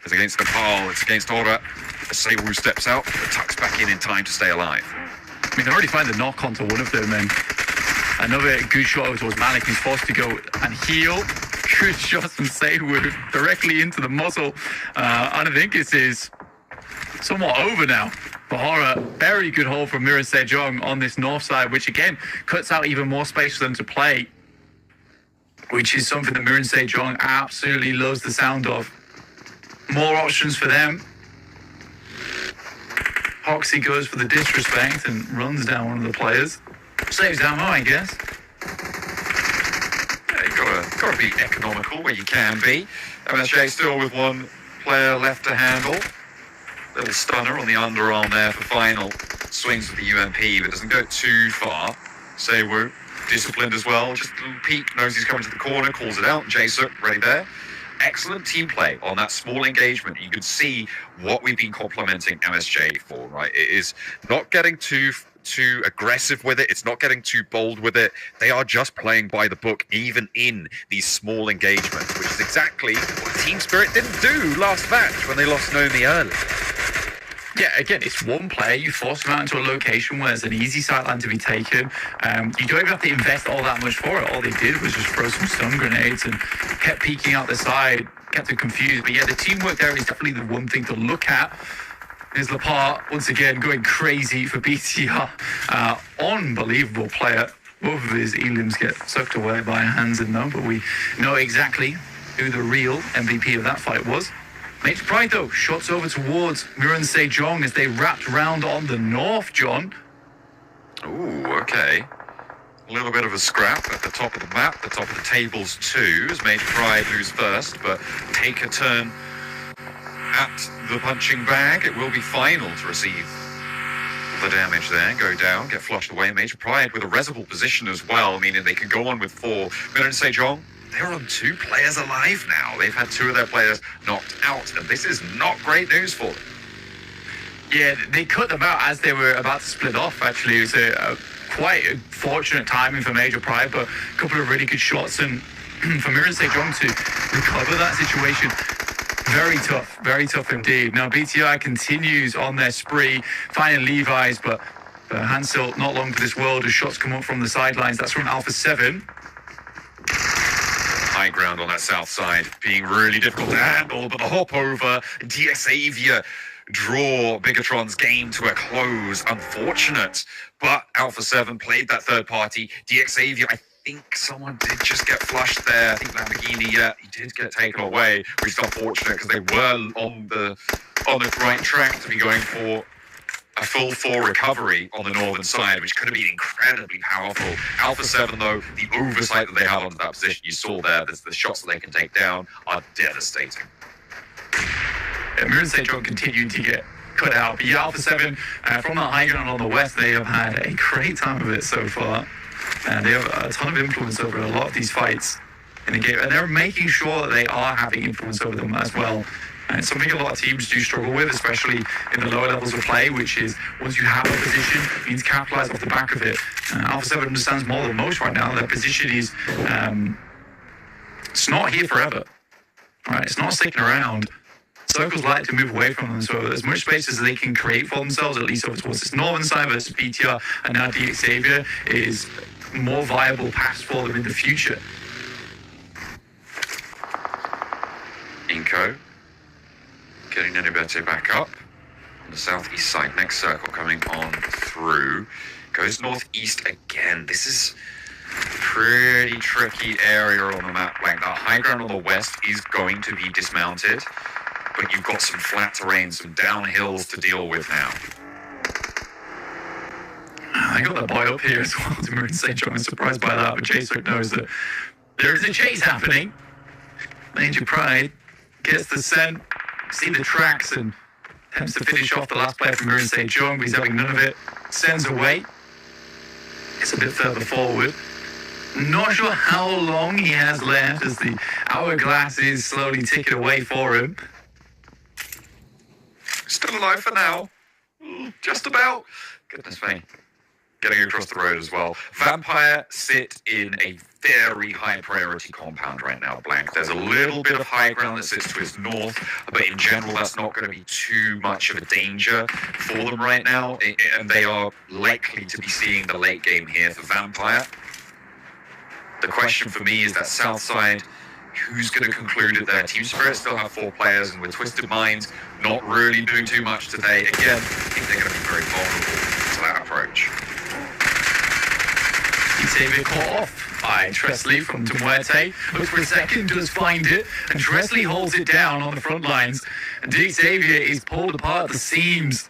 is against Nepal. It's against Ora. As Seiwu steps out, but tucks back in time to stay alive. I mean, they already find the knock onto one of them, and another good shot over towards Malik, who's forced to go and heal. Good shot from Seiwu directly into the muzzle. And I think this is somewhat over now. Bahara, very good hold from Mirin Sejong on this north side, which again cuts out even more space for them to play, which is something that Mirin Sejong absolutely loves the sound of. More options for them. Hoxie goes for the disrespect and runs down one of the players. Saves ammo, I guess. Yeah, you've got to be economical where you can be. MSJ still with one player left to handle. Little stunner on the underarm there for final. Swings with the UMP, but doesn't go too far. Seiwu, disciplined as well. Just a little peek, knows he's coming to the corner, calls it out. Jaesuk ready there. Excellent team play on that small engagement. You can see what we've been complimenting MSJ for, right? It is not getting too aggressive with it. It's not getting too bold with it. They are just playing by the book, even in these small engagements, which is exactly what Team Spirit didn't do last match when they lost Nomi early. Yeah, again, it's one player. You force them out into a location where there's an easy sideline to be taken. You don't even have to invest all that much for it. All they did was just throw some stun grenades and kept peeking out the side, kept them confused. But yeah, the teamwork there is definitely the one thing to look at. There's Lepar, once again, going crazy for BTR. Unbelievable player. Both of his elims get sucked away by Hands and No, but we know exactly who the real MVP of that fight was. Major Pride, though, shots over towards Mirin Sejong as they wrapped round on the north, John. Ooh, okay. A little bit of a scrap at the top of the map, the top of the tables too, as Major Pride lose first, but take a turn at the punching bag. It will be final to receive the damage there, go down, get flushed away. Major Pride with a resible position as well, meaning they can go on with 4. Mirin Sejong, they're on 2 players alive now. They've had 2 of their players knocked out, and this is not great news for them. Yeah, they cut them out as they were about to split off, actually. It was quite a fortunate timing for Major Pride, but a couple of really good shots, and for Mirin Sejong to recover that situation, very tough indeed. Now BTI continues on their spree, finding Levi's, but Hansel not long for this world as shots come up from the sidelines. That's from Alpha 7. High ground on that south side being really difficult to handle, but the hop over, DXavier draw Bigatron's game to a close. Unfortunate, but Alpha 7 played that third party. DXavier, I think someone did just get flushed there. I think Lamborghini, he did get taken away, which is unfortunate because they were on the right track to be going for a full 4 recovery on the northern side, which could have been incredibly powerful. Alpha 7, though, the oversight that they had onto that position, you saw there, the shots that they can take down are devastating. Yeah, Mirin Sejong continuing to get cut out. But yeah, Alpha 7, from that high ground on the west, they have had a great time of it so far. They have a ton of influence over a lot of these fights in the game, and they're making sure that they are having influence over them as well. And it's something a lot of teams do struggle with, especially in the lower levels of play, which is once you have a position, you need to capitalize off the back of it. Alpha 7 understands more than most right now. Their position is, it's not here forever. Right? It's not sticking around. Circles like to move away from them, so as much space as they can create for themselves, at least over towards this northern side versus BTR, and now DX Xavier is more viable paths for them in the future. Inco getting Nenebete back up on the southeast side. Next circle coming on through. Goes northeast again. This is a pretty tricky area on the map. Like that high ground on the west is going to be dismounted, but you've got some flat terrain, some downhills to deal with now. I got that boy up here as well to Maroon St. John. I'm surprised by that, but Jason knows that there is a chase happening. Major Pride gets the scent, see the tracks, and attempts to finish off the last player from Maroon St. John, but he's having none of it. Sends away. It's a bit further forward. Not sure how long he has left as the hourglass is slowly ticking away for him. Still alive for now. Just about. Goodness me. Getting across the road as well. Vampire sit in a very high priority compound right now, Blank. There's a little bit of high ground that sits to its north, but in general that's not going to be too much of a danger for them right now, and they are likely to be seeing the late game here for Vampire. The question for me is that south side, who's going to conclude it there? Team Spirit still have 4 players, and with Twisted Minds not really doing too much today, again, I think they're going to be very vulnerable to that approach. Xavier caught off by Tresley from Muerte. Looks for a second, does find it, and Tresley holds it down on the front lines. And Xavier is pulled apart at the seams.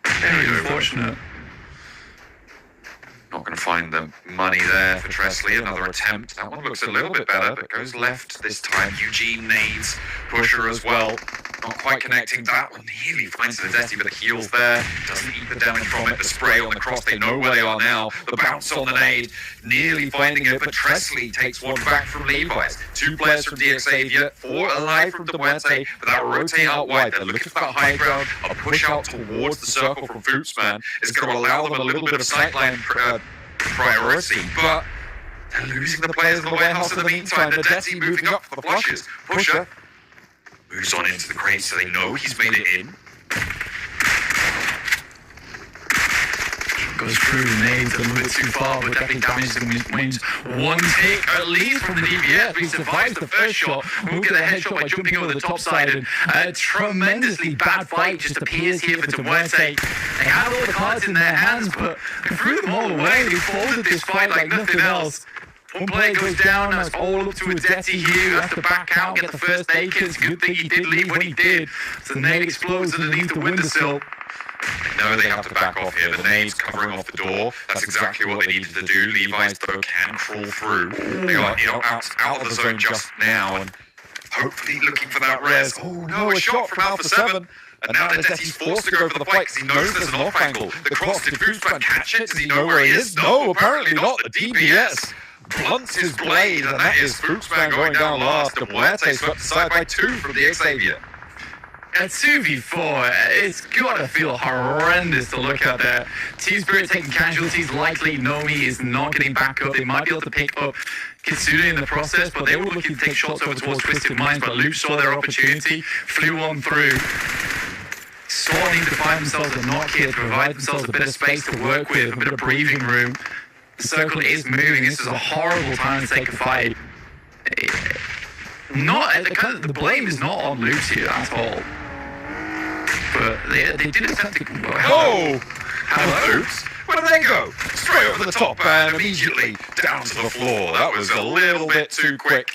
Very unfortunate. Not going to find the money there for Tresley. Another attempt. That one looks a little bit better, but goes left this time. Eugene nades Pusher as well. Not quite connecting. That one nearly finds the Detti, but the heals there. Doesn't eat the damage from it. The spray on the cross. They know where they are now. The bounce on the nade. Nearly finding it, but Tresley takes one back from Levi's. 2 players from DX Xavier. 4 alive from De Muerte, but that rotate out wide. They're looking for that high ground. A push out towards the circle from Footsman is going to allow them a little bit of sightline priority, but they're losing the players in the warehouse in the meantime. The Detti moving up for the flushes. Pusher moves on into the crate, so they know he's made it in. Goes through the nades a little bit too far, but definitely damages him. Wins 1 tick, at least from the DPS, but he survives the first shot. Will get the headshot by jumping over the top side, and a tremendously bad fight just appears here for Muerte. They have all the cards in their hands, but they threw them all away. They folded this fight like nothing else. One player goes down, now it's all up to a Detti here, who has to back out, get the first aid kit. It's a good thing he did leave when he did. So the nade explodes underneath the windowsill. They know they have to back off here. The nade's covering off the door. That's exactly what they needed to do. Levi's, though, can crawl through. They are out of the zone just now, and hopefully looking for that res. Oh no, a shot from Alpha 7. And now the Detti's forced to go for the fight because he knows there's an off angle. The cross, did Boostman catch it? Does he know where he is? No, apparently not. The DPS blunts his blade, and that is Boostman going down last. De Muerte swept aside by 2 from the Xavier. At 2v4, it's gotta feel horrendous to look at there. Team Spirit taking casualties, likely Nomi is not getting back up. They might be able to pick up Kitsune in the process, but they were looking to take shots over towards Twisted Minds, but Luke saw their opportunity, flew on through. Saw need to find themselves a knock here to provide themselves a bit of space to work with, a bit of breathing room. The circle is moving. This is a horrible time to take a fight. The blame is not on Luke here at all. But they did attempt to go. Oh! Hello? Where did they go? Straight over the top and immediately down to the floor. That was a little bit too quick.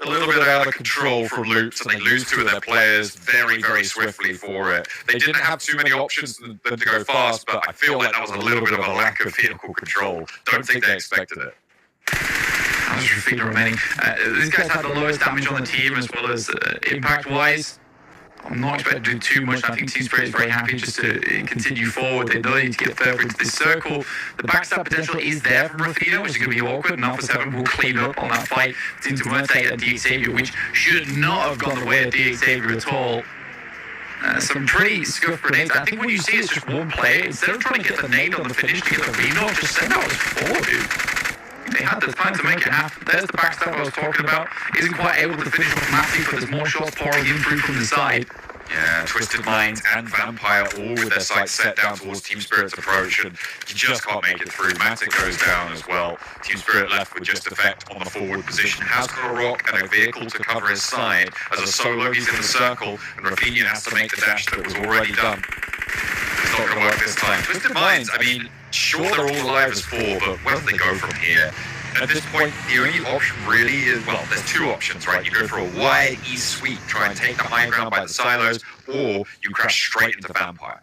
A little bit out of control from Loops, and they lose 2 of their players very, very swiftly for it. They didn't have too many options than to go fast, but I feel like that was a little bit of a lack of vehicle control. Don't think they expected it. How's Rafina remaining? These guys have the lowest damage on the team as well as impact-wise. I'm not expecting to do too much. I think Team Spirit is very happy just to continue forward. They don't need to get further into this circle. The backstab potential is there from Rafino, which is going to be awkward, and Alpha 7 will clean up on that fight into Murte and DX Xavier, which should not have gone the way of DX Xavier at all. Some pretty scuffed grenades. I think when you see it's just one player, instead of trying to get the nade on the finish to get the Reno, just send out as 4, dude. They had the time to make it happen. There's the backstab I was talking about. Isn't quite able to finish off Matthew, but there's more shots pouring in through from the side. Yeah, Twisted Minds and Vampire all with their sights set down towards Team Spirit's approach, and you just can't make it through. Matic goes down as well. Team Spirit left with just effect on the forward position. Has got a rock and a vehicle to cover his side. As a solo, he's in the circle, and Rafinha has to make the dash that was already done. It's not going to work this time. Twisted Minds, I mean, sure they're all alive as 4, but where do they go from here? At this point, the only option really is, well, there's 2 options, right? You go for a wide east sweep, try and take the high ground by the silos, or you crash straight into Vampire.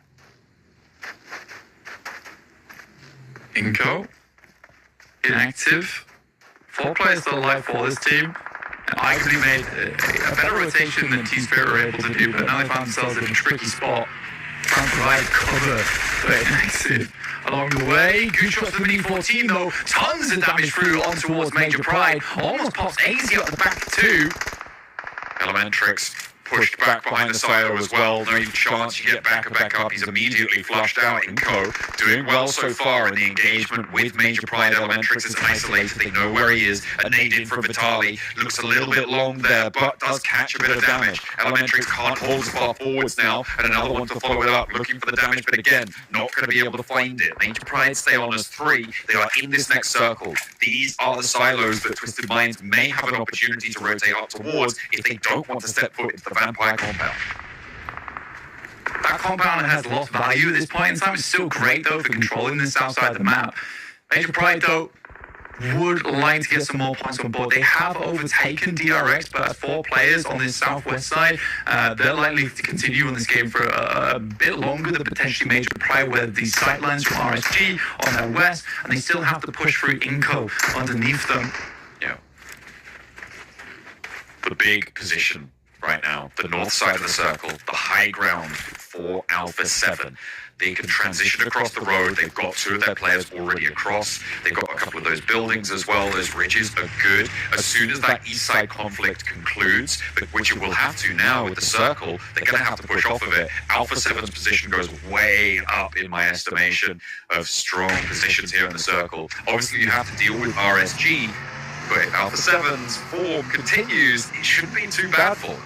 Inco, inactive. 4 players still alive for this team. Arguably made a better rotation than Team Spirit were able to do, but now they found themselves in a tricky spot. Trying to provide cover for inactive. Along the way, good shots for the Mini 14 though. Tons of damage through on towards Major Pride. Almost pops AZ at the back too. Elementrix pushed back behind the silo as well. No chance you get back up. He's immediately flushed out. Inco doing well so far in the engagement with Major Pride. Elementrix is isolated. They know where he is. A nade in from Vitali. Looks a little bit long there, but does catch a bit of damage. Elementrix can't hold as far forwards now. And another one to follow it up. Looking for the damage, but again, not going to be able to find it. Major Pride stay on as 3. They are in this next circle. These are the silos that Twisted Minds may have an opportunity to rotate up towards if they don't want to step foot into the Vampire compound. That compound has lost value at this point in time. It's still great though for controlling the south side of the map. Major Pride though would like to get some more points on board. They have overtaken DRX, but as 4 players on this southwest side, they're likely to continue on this game for a bit longer than potentially Major Pride, where these sightlines from RSG on their west, and they still have to push through Inco underneath them. Yeah. The big position right now, the north side of the circle, the high ground for Alpha 7. They can transition across the road. They've got 2 of their players already across. They've got a couple of those buildings as well. Those ridges are good. As soon as that east side conflict concludes, which it will have to now with the circle, they're going to have to push off of it. Alpha 7's position goes way up in my estimation of strong positions here in the circle. Obviously, you have to deal with RSG, but if Alpha 7's form continues, it shouldn't be too bad for them.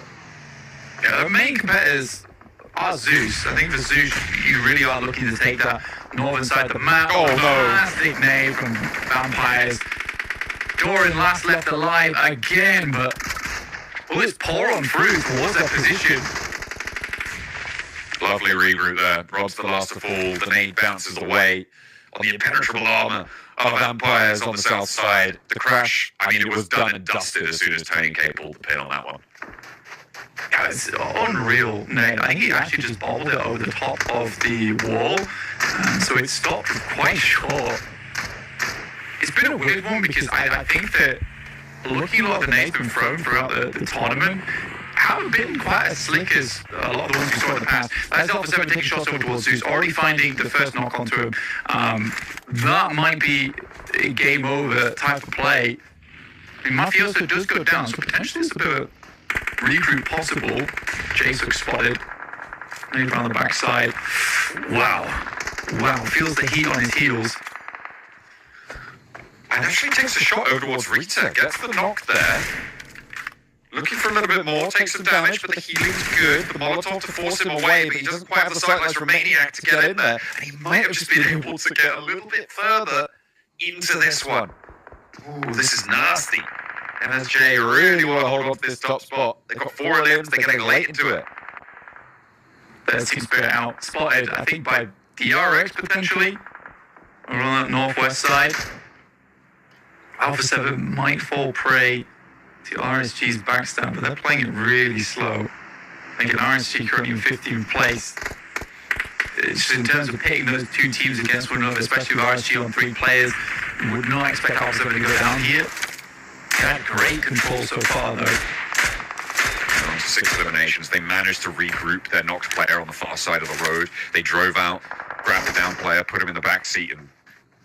Yeah, the main competitors are Zeus. I think for Zeus, you really are looking to take that northern side of the map. Oh no. Fantastic nade from Vampires. Doran last left alive again, but bullets pour on through towards their position. Lovely regroup there. Rob's the last to fall. The nade bounces away on the impenetrable armor of Vampires on the south side. The crash, I mean, it was done and dusted as soon as Tony K pulled the pin on that one. Yeah, it's unreal. I think he actually just bobbled it over the top of the wall, so it stopped quite short. It's been a weird one because I think that looking at a lot of the nades been thrown throughout the tournament haven't been quite as slick as a lot of the ones we saw in the past. That's Alpha 7 taking shots over towards Zeus, already finding the first knock onto him. That might be a game over type of play. I mean, Mafioso does go down, so potentially it's a bit of a regroup possible. Jasuk spotted. Maybe around the backside. Wow. Feels the heat on his heels. And actually takes a shot over towards Rita. Gets the knock there. Looking for a little bit more. Takes some damage, but the healing's good. The Molotov to force him away, but he doesn't quite have the sightlines for Maniac to get in there. And he might have just been able to get a little bit further into this one. Ooh, this is nasty. MSJ really want to hold on to this top spot. They've got 4 limbs, they're getting late into it. There's Team Spirit out, spotted, I think, by DRX potentially. Or on that northwest side. Alpha 7 might fall prey to RSG's backstab, but they're playing it really slow. Making RSG currently in 15th place. It's just in terms of pitting those 2 teams against one another, especially with RSG on 3 players, you would not expect Alpha 7 to go down here. They had great control so far, though. comes to 6 eliminations. They managed to regroup their knocked player on the far side of the road. They drove out, grabbed the down player, put him in the back seat, and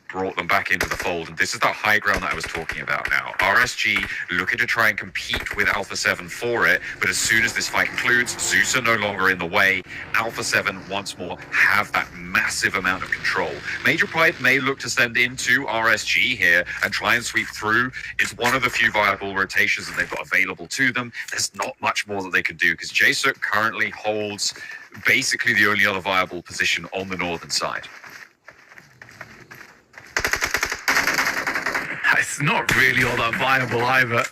brought them back into the fold. And this is that high ground that I was talking about now. RSG looking to try and compete with Alpha 7 for it, but as soon as this fight concludes, Zeus are no longer in the way. Alpha 7 once more have that massive amount of control. Major Pride may look to send into RSG here and try and sweep through. It's one of the few viable rotations that they've got available to them. There's not much more that they can do because Jason currently holds basically the only other viable position on the northern side. It's not really all that viable either.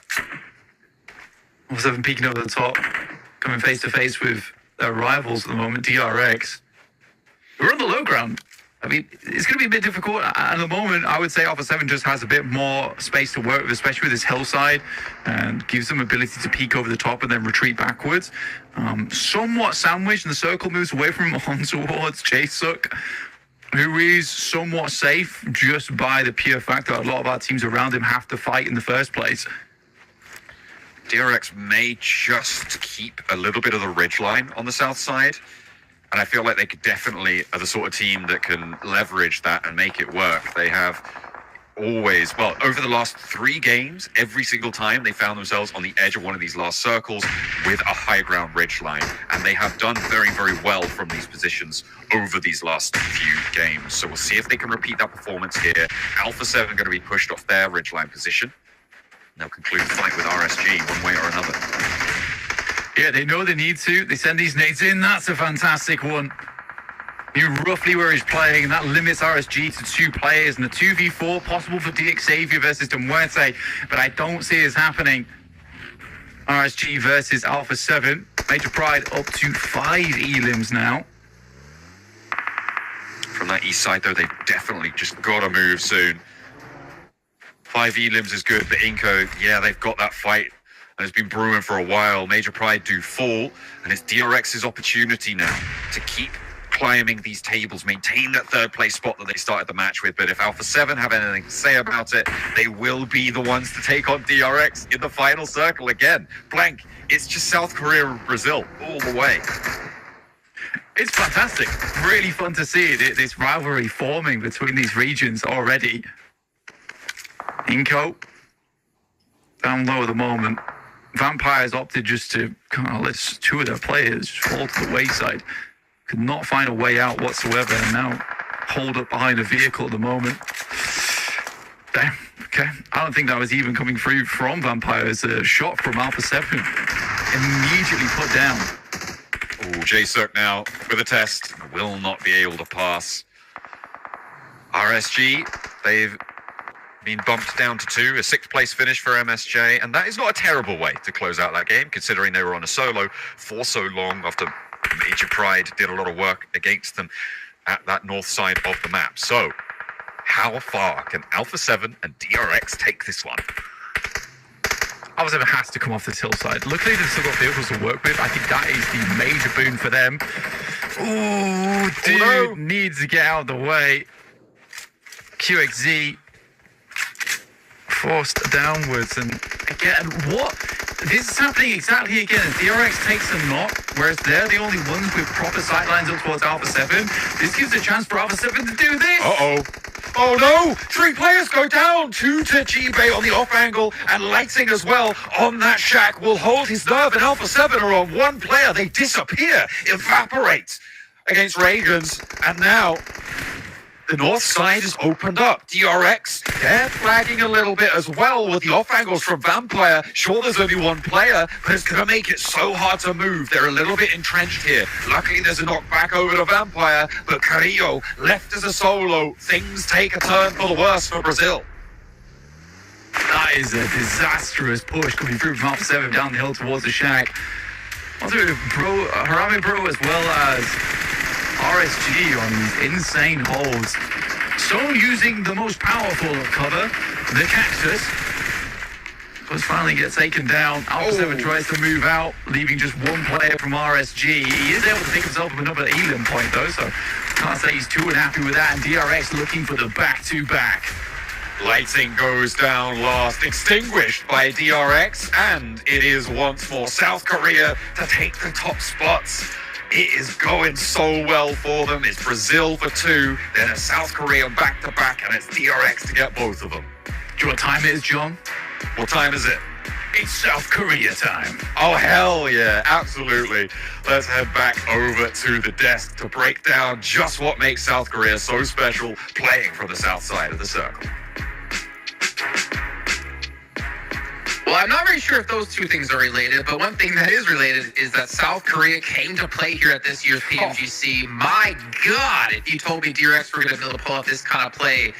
Alpha 7 peeking over the top, coming face to face with their rivals at the moment, DRX. We're on the low ground. I mean, it's going to be a bit difficult. At the moment, I would say Alpha 7 just has a bit more space to work with, especially with this hillside, and gives them ability to peek over the top and then retreat backwards. Somewhat sandwiched, and the circle moves away from him on towards Jaesuk, who is somewhat safe just by the pure fact that a lot of our teams around him have to fight in the first place. DRX may just keep a little bit of the ridgeline on the south side, and I feel like they could definitely are the sort of team that can leverage that and make it work. They have always, well, over the last 3 games, every single time they found themselves on the edge of one of these last circles with a high ground ridgeline, and they have done very, very well from these positions over these last few games. So we'll see if they can repeat that performance here. Alpha 7 going to be pushed off their ridgeline position. They'll conclude the fight with RSG one way or another. Yeah, they know they need to. They send these nades in. That's a fantastic one. Knew roughly where he's playing, and that limits RSG to 2 players, and the 2v4 possible for DX Xavier versus Demuerte, but I don't see it happening. RSG versus Alpha 7. Major Pride up to 5 elims now. From that east side, though, they've definitely just got to move soon. 5 elims is good, but Inco, yeah, they've got that fight, and it's been brewing for a while. Major Pride do fall, and it's DRX's opportunity now to keep climbing these tables, maintain that 3rd place spot that they started the match with. But if Alpha 7 have anything to say about it, they will be the ones to take on DRX in the final circle again. Blank, it's just South Korea and Brazil all the way. It's fantastic. Really fun to see this rivalry forming between these regions already. Inco down low at the moment. Vampires opted just to kind of let 2 of their players just fall to the wayside. Could not find a way out whatsoever, and now hold up behind a vehicle at the moment. Damn, okay. I don't think that was even coming through from Vampires. A shot from Alpha 7 immediately put down. Oh, Jaesuk now with a test. Will not be able to pass. RSG, they've been bumped down to 2, a 6th place finish for MSJ, and that is not a terrible way to close out that game, considering they were on a solo for so long after Major Pride did a lot of work against them at that north side of the map. So, how far can Alpha 7 and DRX take this one? Alpha 7 has to come off this hillside. Luckily, they've still got vehicles to work with. I think that is the major boon for them. Ooh, dude, needs to get out of the way. QXZ forced downwards, and again, what? This is happening exactly again. DRX takes a knock, whereas they're the only ones with proper sightlines up towards Alpha 7. This gives a chance for Alpha 7 to do this. Uh-oh. Oh no! 3 players go down! 2 to G-Bay on the off angle, and Lighting as well on that shack will hold his nerve, and Alpha 7 are on 1 player. They disappear, evaporate against Ragans, and now the north side is opened up. DRX, they're flagging a little bit as well with the off angles from Vampire. Sure, there's only 1 player, but it's going to make it so hard to move. They're a little bit entrenched here. Luckily, there's a knockback over to Vampire, but Carrillo left as a solo. Things take a turn for the worse for Brazil. That is a disastrous push coming through from Alpha 7 down the hill towards the shack. Also, Harame Bro as well as RSG on these insane holds. Stone using the most powerful of cover, the cactus. But finally gets taken down. Alpha 7 tries to move out, leaving just 1 player from RSG. He is able to pick himself up another elim point though, so can't say he's too unhappy with that. And DRX looking for the back-to-back. Lighting goes down last, extinguished by DRX, and it is once more South Korea to take the top spots. It is going so well for them. It's Brazil for 2, then a South Korea back-to-back, and it's DRX to get both of them. Do you know what time it is, John? What time is it? It's South Korea time. Oh, hell yeah, absolutely. Let's head back over to the desk to break down just what makes South Korea so special playing from the south side of the circle. Well, I'm not very sure if those two things are related, but one thing that is related is that South Korea came to play here at this year's PMGC. My God, if you told me DRX were going to be able to pull off this kind of play,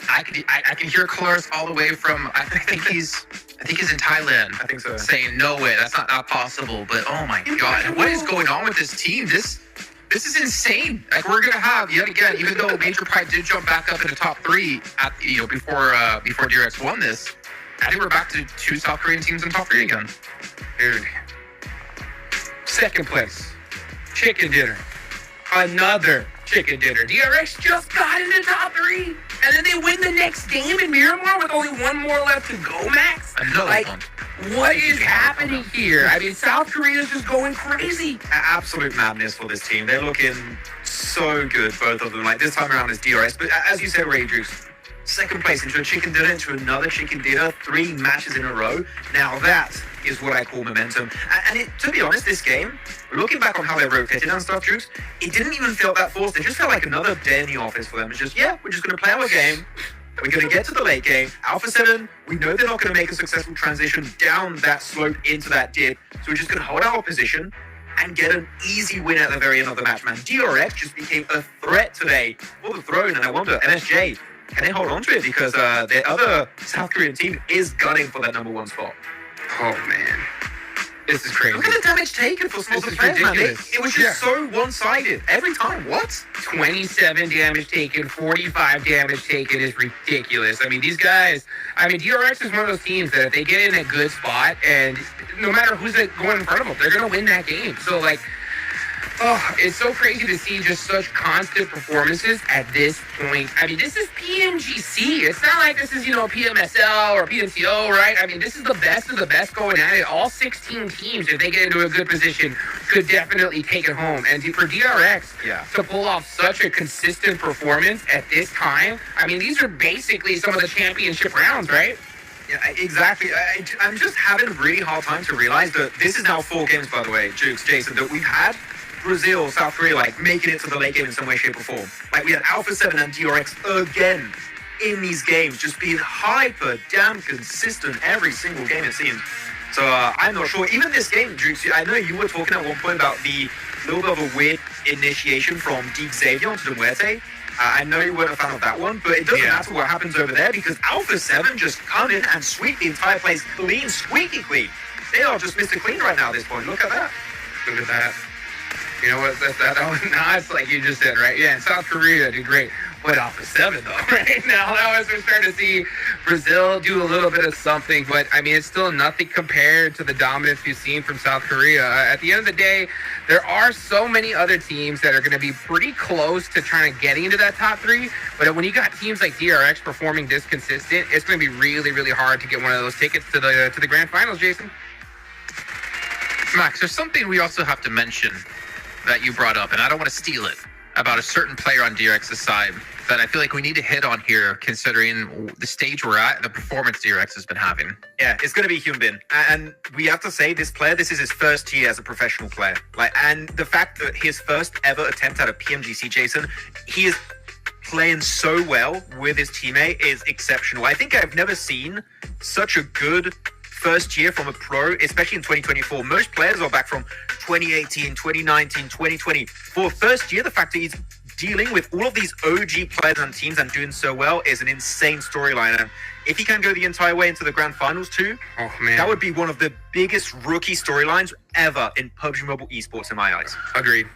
I can hear Colors all the way from, I think he's in Thailand. I think so. Saying, no way, that's not possible. But oh my God, what is going on with this team? This is insane. Like, we're gonna have yet again, even though Major Pride did jump back up in the top 3 at before DRX won this. I think we're back to 2 South Korean teams in top 3 again. Dude. Second place. Chicken dinner. Another chicken dinner. DRX just got into top 3. And then they win the next game in Miramar with only one more left to go, Max. Another one. What is happening here? I mean, South Korea is just going crazy. Absolute madness for this team. They're looking so good, both of them. Like, this time around is DRS. But as you said, Raydrux, second place into a chicken dinner, into another chicken dinner, 3 matches in a row. Now that is what I call momentum. And to be honest, this game, looking back on how they rotated and stuff, Drux, it didn't even feel that forced. It just felt like another day in the office for them. It's just, yeah, we're just going to play our game. We're going to get to the late game. Alpha 7, we know they're not going to make a successful transition down that slope into that dip. So we're just going to hold our position and get an easy win at the very end of the match, man. DRX just became a threat today for the throne. And I wonder, MSJ, can they hold on to it? Because their other South Korean team is gunning for that number 1 spot. Oh, man. This is crazy. Look at the damage taken for small This is players, man. ridiculous. It was just so one-sided every time. What? 27 damage taken, 45 damage taken is ridiculous. I mean, these guys, DRX is one of those teams that if they get in a good spot, and no matter who's going in front of them, they're going to win that game. So, like, oh, it's so crazy to see just such constant performances at this point. I mean, this is PMGC. It's not like this is, PMSL or PNCO, right? I mean, this is the best of the best going at it. All 16 teams, if they get into a good position, could definitely take it home. And for DRX to pull off such a consistent performance at this time, I mean, these are basically some of the championship rounds, right? Yeah, exactly. I'm just having a really hard time to realize that this is now 4 games, by the way, Jukes, Jason, that we've had Brazil, South Korea, like, making it to the late game in some way, shape, or form. Like, we had Alpha 7 and DRX again in these games, just being hyper damn consistent every single game, it seems. So, I'm not sure. Even this game, Jukes, I know you were talking at one point about the little bit of a weird initiation from Deep Xavier to Muerte. I know you weren't a fan of that one, but it doesn't matter what happens over there because Alpha 7 just come in and sweep the entire place clean, squeaky clean. They are just Mr. Clean right now at this point. Look at that. Look at that. You know what? It's like you just said, right? Yeah, in South Korea did great. But Alpha 7, though, right? Now we're starting to see Brazil do a little bit of something, but, I mean, it's still nothing compared to the dominance we've seen from South Korea. At the end of the day, there are so many other teams that are going to be pretty close to trying to getting into that top 3, but when you got teams like DRX performing this consistent, it's going to be really, really hard to get one of those tickets to the grand finals, Jason. Max, there's something we also have to mention that you brought up, and I don't want to steal it, about a certain player on DRX's side that I feel like we need to hit on here, considering the stage we're at and the performance DRX has been having. Yeah, it's going to be Hyunbin. And we have to say, this player, this is his first year as a professional player. And the fact that his first ever attempt at a PMGC, Jason, he is playing so well with his teammate is exceptional. I think I've never seen such a good first year from a pro, especially in 2024. Most players are back from 2018, 2019, 2020. For first year, the fact that he's dealing with all of these OG players and teams and doing so well is an insane storyline. And if he can go the entire way into the grand finals too, that would be one of the biggest rookie storylines ever in PUBG Mobile esports in my eyes. Agreed.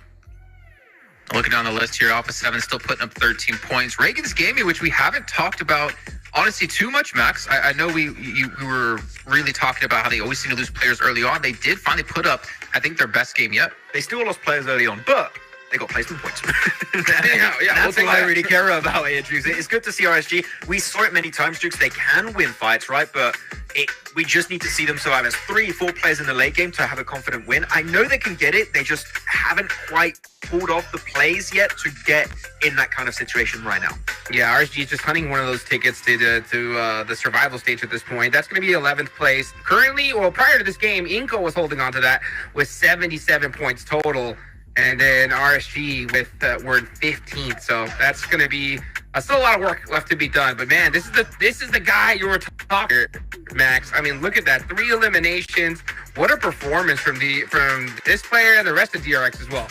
Looking down the list here, Alpha 7 still putting up 13 points. Reagan's Gaming, which we haven't talked about honestly too much, Max. I know we were really talking about how they always seem to lose players early on. They did finally put up, I think, their best game yet. They still lost players early on, but they got placement points. Yeah, That's we'll all I take really care about here, Jukes. It's good to see RSG. We saw it many times, Jukes. They can win fights, right? But we just need to see them survive as 3-4 players in the late game to have a confident win. I know they can get it. They just haven't quite pulled off the plays yet to get in that kind of situation right now. Yeah, RSG is just hunting one of those tickets to the survival stage at this point. That's going to be 11th place. Currently, well, prior to this game, Inco was holding on to that with 77 points total. And then RSG with we're in 15th. So that's going to be still a lot of work left to be done. But man, this is the guy you were talking, Max. I mean, look at that, 3 eliminations. What a performance from this player and the rest of DRX as well.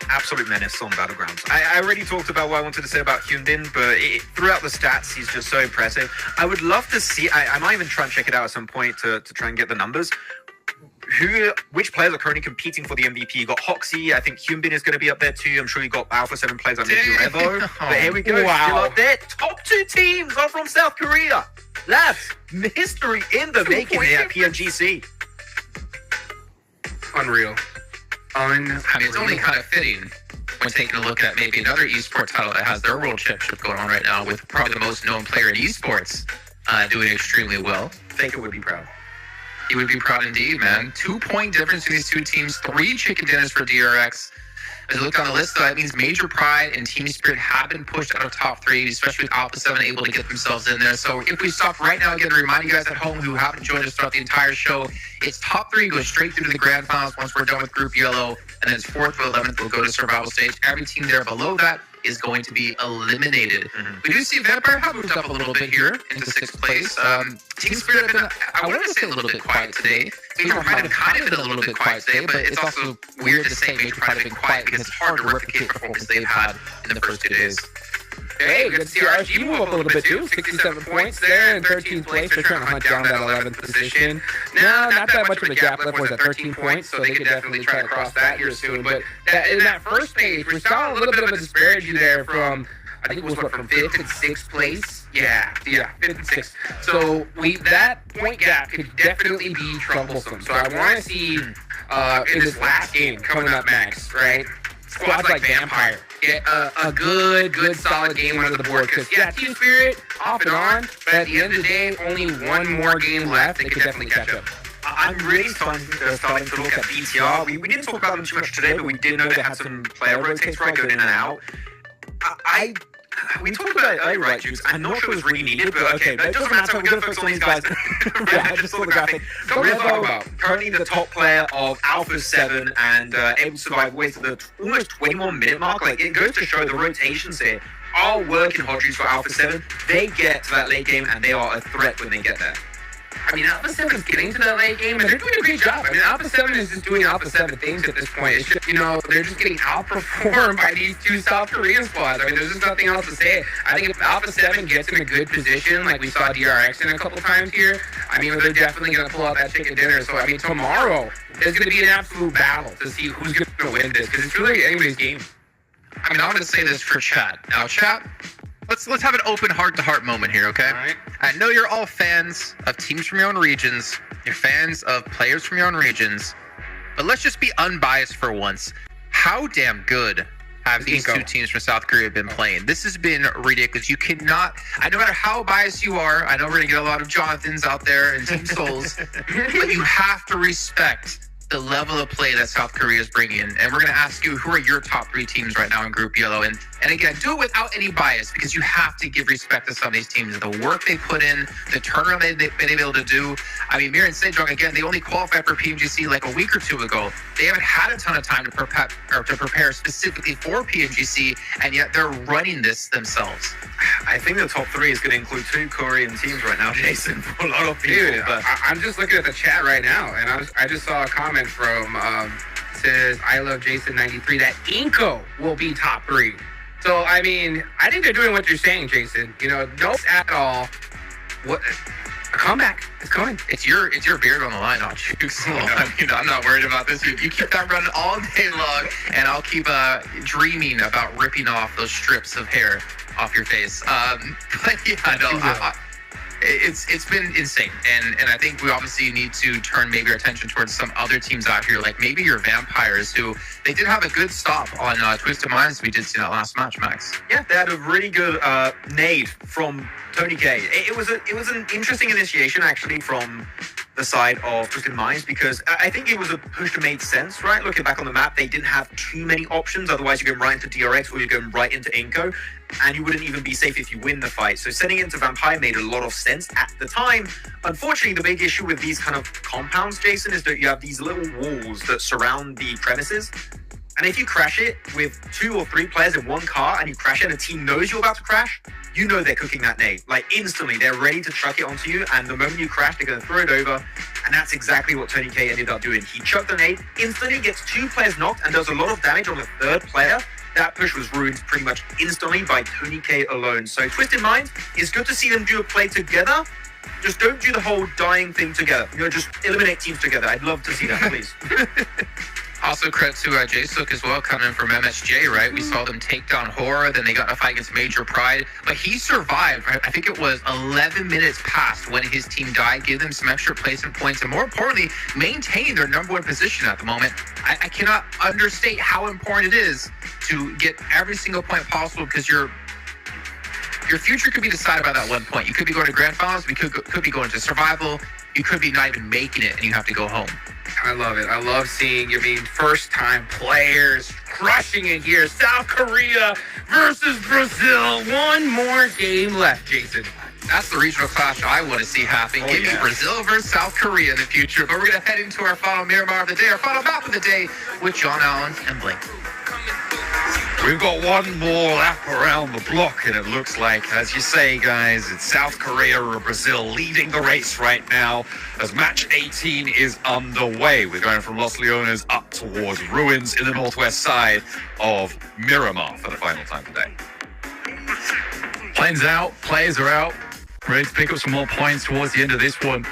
Absolute menace on Battlegrounds. I already talked about what I wanted to say about Hyundin, but throughout the stats, he's just so impressive. I would love to see, I might even try and check it out at some point to try and get the numbers. Which players are currently competing for the MVP? You got Hoxie, I think Hyundin is going to be up there too. I'm sure you got Alpha 7 players like maybe Revo. But here we go, Wow. still up there. Top 2 teams are from South Korea. That's history in the making here at PMGC. Unreal. I mean, it's only kind of fitting when taking a look at maybe another esports title that has their world championship going on right now with probably the most known player in esports doing extremely well. Faker would be proud. He would be proud indeed, man. 2-point difference between these two teams, 3 chicken dinners for DRX. As you look down the list, though, that means Major Pride and Team Spirit have been pushed out of top 3, especially with Alpha 7 able to get themselves in there. So if we stop right now, again, to remind you guys at home who haven't joined us throughout the entire show, it's top 3 goes straight through to the grand finals once we're done with Group Yellow, and then it's 4th to 11th will go to survival stage. Every team there below that is going to be eliminated. We do see Vampire have moved up a little bit here into 6th place. Team Spirit have been, I wanted to say, a little bit quiet today. Major Pride have kind of been a little bit quiet today, but it's also weird to say Major Pride have been quiet because it's hard to replicate the performance they've had in the first 2 days. Hey, good to see RSG move up a little bit too. 67 points there in 13th place. They're trying to hunt down that 11th position. No, not that much of a gap left. Was at 13 points, so they could definitely try to cross that here soon. But in that first stage, we saw a little bit of a disparity there from, I think it was from 5th and 6th place. Yeah, 5th and 6th. So that point gap could definitely be troublesome. So I want to see in this last game coming up, Max, right? Squads like Vampire get a good solid game under the board, because Team Spirit off and on, but at the end of the day, only one more game left. They could definitely catch up. I'm really starting to look at BTR. We didn't talk about them too much today, but we did know they had some player rotates, right, going in and out. We talked about it earlier, right, Jukes? I'm not sure it was really needed, but okay, but it doesn't matter. We're going to focus on these guys. I just saw the graphic. So Revo, currently the top player of Alpha 7 and able to survive away to the almost 21-minute mark. Like, it goes to show the rotations here are working hot juice for Alpha 7. They get to that late game, and they are a threat when they get there. I mean, Alpha 7 is getting to that late game, and they're doing a great job. I mean, Alpha 7 is just doing Alpha 7 things at this point. It's just, they're just getting outperformed by these 2 South Korean squads. I mean, there's just nothing else to say. I think if Alpha 7 gets in a good position, like we saw DRX in a couple times here, I mean, they're definitely going to pull out that chicken dinner. So, I mean, tomorrow is going to be an absolute battle to see who's going to win this, because it's really anybody's game. I mean, I'm going to say this for chat. Now, chat, let's have an open heart-to-heart moment here, okay? All right. I know you're all fans of teams from your own regions. You're fans of players from your own regions. But let's just be unbiased for once. How damn good have these 2 teams from South Korea been playing? This has been ridiculous. You cannot, no matter how biased you are, I know we're going to get a lot of Jonathans out there and Team Souls, but you have to respect the level of play that South Korea is bringing in. And we're going to ask you, who are your top 3 teams right now in Group Yellow? And again, do it without any bias, because you have to give respect to some of these teams. The work they put in, the turnaround they've been able to do. I mean, Mir and Sejong, again, they only qualified for PMGC like a week or 2 ago. They haven't had a ton of time to prepare specifically for PMGC, and yet they're running this themselves. I think the top 3 is going to include 2 Korean teams right now, Jason, for a lot of people. Dude, I'm just looking at the chat right now, and I just saw a comment from says I love Jason 93 that Inco will be top 3. So I mean, I think they're doing what you're saying, Jason. No at all. What a comeback is coming. It's your beard on the line, not you. So, I'm not worried about this. You keep that running all day long, and I'll keep dreaming about ripping off those strips of hair off your face. But yeah, no. It's been insane, and I think we obviously need to turn maybe our attention towards some other teams out here, like maybe your Vampires, who they did have a good stop on Twisted Minds. We did see that last match, Max. Yeah, they had a really good nade from Tony K. It was an interesting initiation actually from the side of Twisted Minds, because I think it was a push that made sense, right? Looking back on the map, they didn't have too many options. Otherwise, you're going right into DRX or you're going right into Inco, and you wouldn't even be safe if you win the fight. So sending it into Vampire made a lot of sense at the time. Unfortunately, the big issue with these kind of compounds, Jason, is that you have these little walls that surround the premises. And if you crash it with 2 or 3 players in one car and you crash it and the team knows you're about to crash, you know they're cooking that nade. Like instantly, they're ready to chuck it onto you, and the moment you crash, they're going to throw it over. And that's exactly what Tony K ended up doing. He chucked the nade, instantly gets 2 players knocked and does a lot of damage on the 3rd player. That push was ruined pretty much instantly by Tony K alone. So Twisted Minds, it's good to see them do a play together. Just don't do the whole dying thing together. You know, just eliminate teams together. I'd love to see that, please. Also, credit to Jay Sook as well, coming from MSJ, right? We saw them take down Horror, then they got in a fight against Major Pride, but he survived, right? I think it was 11 minutes past when his team died, give them some extra placement points, and more importantly, maintain their number 1 position at the moment. I cannot understate how important it is to get every single point possible, because your future could be decided by that 1 point. You could be going to grand finals, you could be going to survival, you could be not even making it, and you have to go home. I love it. I love seeing, first-time players crushing it here. South Korea versus Brazil. One more game left, Jason. That's the regional clash I want to see happen. Give me Brazil versus South Korea in the future. But we're going to head into our final Miramar of the day, our final map of the day with John Allen and Blink. We've got one more lap around the block, and it looks like, as you say, guys, it's South Korea or Brazil leading the race right now as match 18 is underway. We're going from Los Leones up towards Ruins in the northwest side of Miramar for the final time today. Planes out, players are out, ready to pick up some more points towards the end of this one.